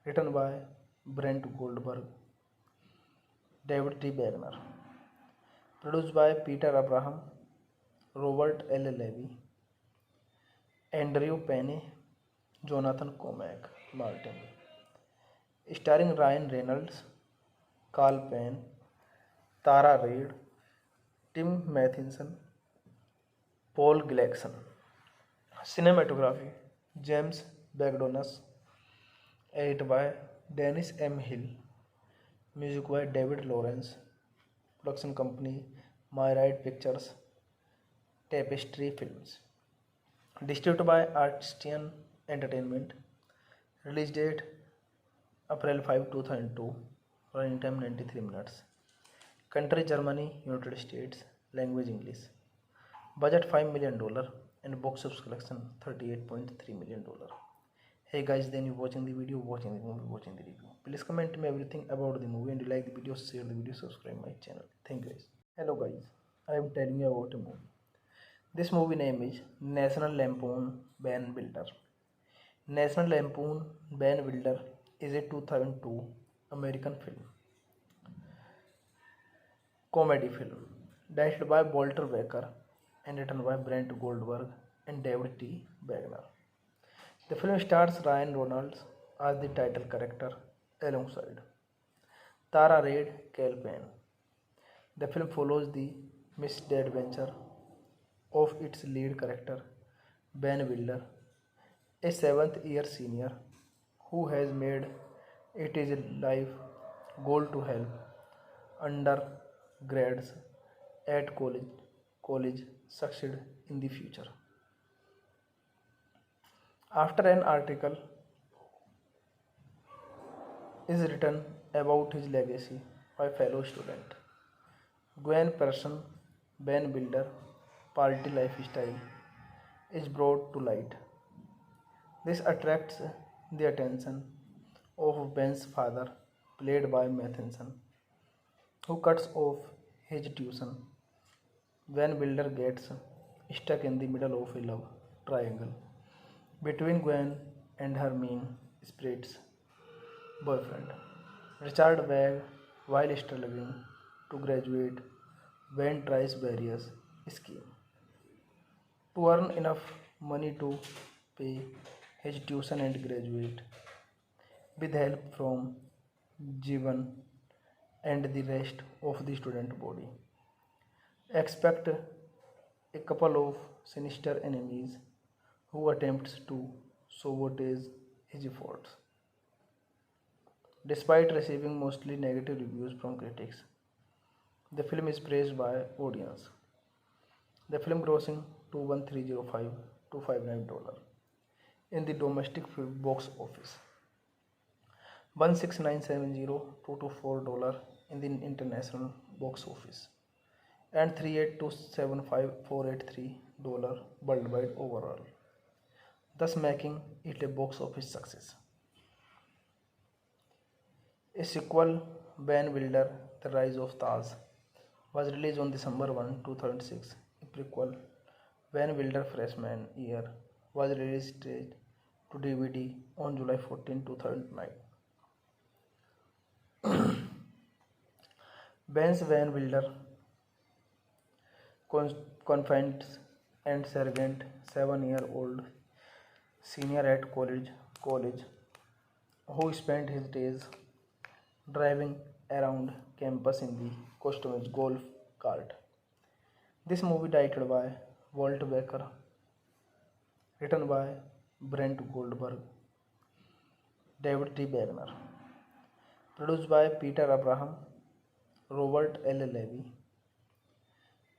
written by Brent Goldberg, David T. Wagner, produced by Peter Abraham, Robert L. Levy, Andrew Payne, Jonathan Cormack Martin, starring Ryan Reynolds, Carl Payne, Tara Reid, Tim Matheson, Paul Gleason. Cinematography, James Bagdonas. Edited by Dennis M. Hill. Music by David Lawrence. Production company, Myrite Pictures, Tapestry Films. Distributed by Artistian Entertainment. Release date April 5, 2002. Running time 93 minutes. Country Germany, United States. Language English. Budget $5 million and box office collection $38.3 million. Hey guys, then you watching the video, watching the movie, watching the review. Please comment me everything about the movie and you like the video, share the video, subscribe my channel. Thank you guys. Hello guys, I am telling you about a movie. This movie name is National Lampoon Van Wilder. National Lampoon Van Wilder is a 2002 American film, comedy film, directed by Walter Becker and written by Brent Goldberg and David T. Wagner. The film stars Ryan Reynolds as the title character alongside Tara Reid Payne. The film follows the misadventure of its lead character, Ben Wilder, a seventh year senior who has made it his life goal to help undergrads at college succeed in the future. After an article is written about his legacy by fellow student Gwen Persson, Ben Wilder, party lifestyle is brought to light. This attracts the attention of Ben's father, played by Matheson, who cuts off his tuition when Wilder gets stuck in the middle of a love triangle between Gwen and her mean spirits boyfriend. Richard Wagg, while struggling to graduate, Ben tries various schemes to earn enough money to pay his tuition and graduate. With help from Jivan and the rest of the student body. Expect a couple of sinister enemies who attempts to sabotage his efforts. Despite receiving mostly negative reviews from critics, the film is praised by audience. The film grossing $21305 in the domestic box office, $16970 in the international box office, and $38275,483 worldwide overall, thus making it a box office success. A sequel, Ben Wilder, The Rise of Taz, was released on December 1, 2006. A prequel, Ben Wilder Freshman Year, was released to DVD on July 14, 2009. Ben's Van Wilder confides and Sergeant, 7-year-old senior at college, who spent his days driving around campus in the customized golf cart. This movie directed by Walt Baker, written by Brent Goldberg, David T. Wagner, produced by Peter Abraham, Robert L. Levy,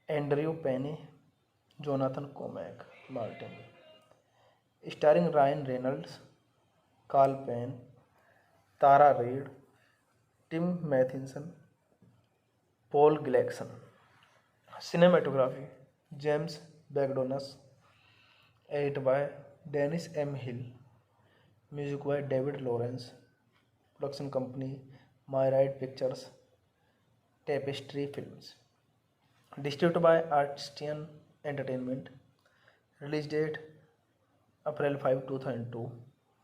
Andrew Penny, Jonathan Cormack Martin, starring Ryan Reynolds, Carl Payne, Tara Reid, Tim Matheson, Paul Gleason. Cinematography, James Bagdonas, edited by Dennis M. Hill, music by David Lawrence, production company Myrite Pictures, Tapestry Films, distributed by Artistian Entertainment, release date April 5, 2002,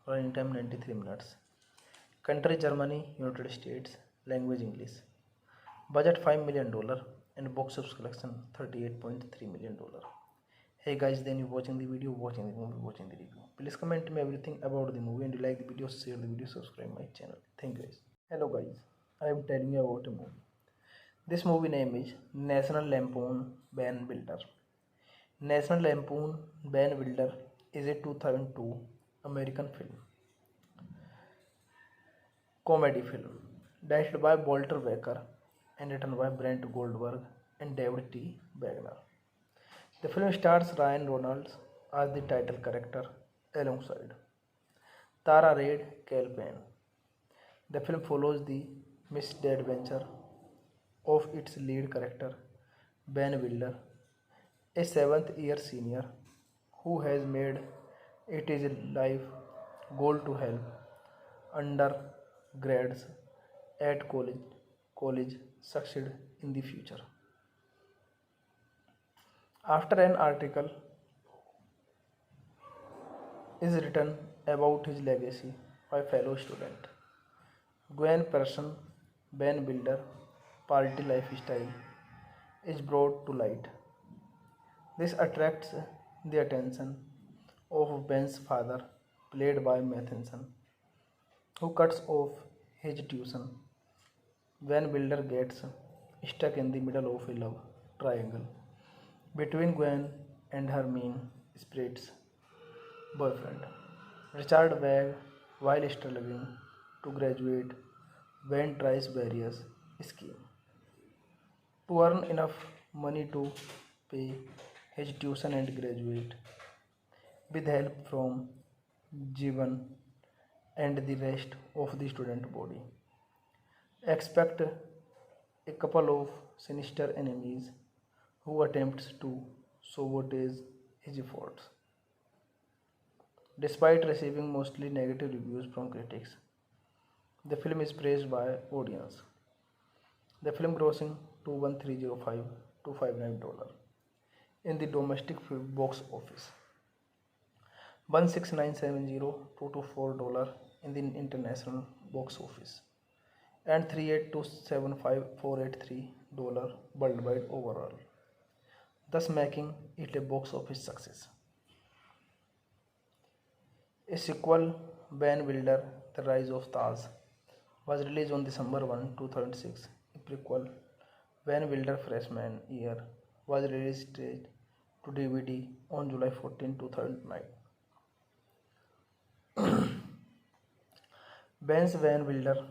running time 93 minutes, country Germany, United States, language English, budget $5 million and box office collection $38.3 million. Hey guys, then you watching the video, watching the movie, watching the review. Please comment me everything about the movie, and you like the video, share the video, subscribe my channel. Thank you guys. Hello guys, I am telling you about a movie. This movie name is National Lampoon Ben Wilder. National Lampoon Ben Wilder is a 2002 American film, comedy film, directed by Walter Baker and written by Brent Goldberg and David T. Wagner. The film stars Ryan Reynolds as the title character alongside Tara Reid Payne. The film follows the misadventure of its lead character, Ben Wilder, a seventh year senior who has made it his life goal to help undergrads at college succeed in the future. After an article is written about his legacy by fellow student Gwen Persson, Ben Wilder, party lifestyle is brought to light. This attracts the attention of Ben's father, played by Matheson, who cuts off his tuition when Builder gets stuck in the middle of a love triangle between Gwen and her mean spirits boyfriend. Richard Wagg, while struggling to graduate, Wayne tries various schemes to earn enough money to pay his tuition and graduate with help from Jivan and the rest of the student body. Expect a couple of sinister enemies who attempts to sabotage his efforts. Despite receiving mostly negative reviews from critics, the film is praised by audience. The film grossing 21305 to $59 in the domestic box office, 16970 in the international box office, and 38275,483 worldwide overall, thus making it a box office success. A sequel, Van Wilder, The Rise of Taz, was released on December 1, 2006. A prequel, Van Wilder Freshman Year, was released to DVD on July 14, 2009. Ben's Van Wilder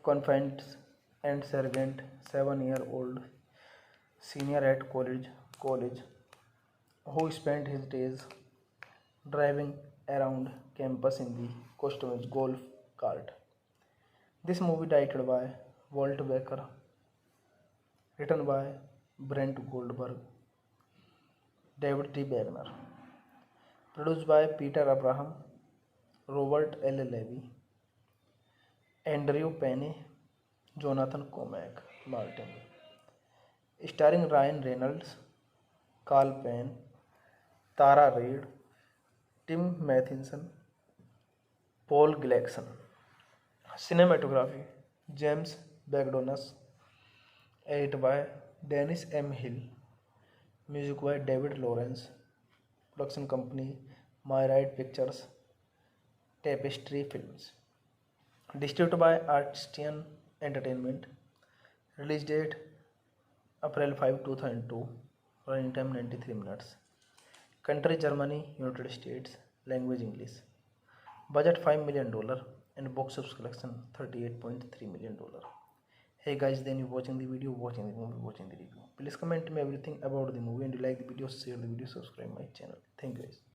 confides and Sergeant, 7-year-old senior at college, who spent his days driving around campus in the customized golf cart. This movie directed by Walt Baker, written by Brent Goldberg, David T. Wagner, produced by Peter Abraham, Robert L. Levy, Andrew Penny, Jonathan Cormack Martin, starring Ryan Reynolds, Carl Penn, Tara Reid, Tim Matheson, Paul Gleason. Cinematography, James Bagdonas, edited by Dennis M. Hill, music by David Lawrence, production company Myrite Pictures, Tapestry Films, distributed by Artistian Entertainment, release date April 5, 2002, running time 93 minutes, country Germany, United States, language English, budget $5 million and box office collection $38.3 million. Hey guys, then you watching the video, watching the movie, watching the review. Please comment me everything about the movie, and you like the video, share the video, subscribe my channel. Thank you guys.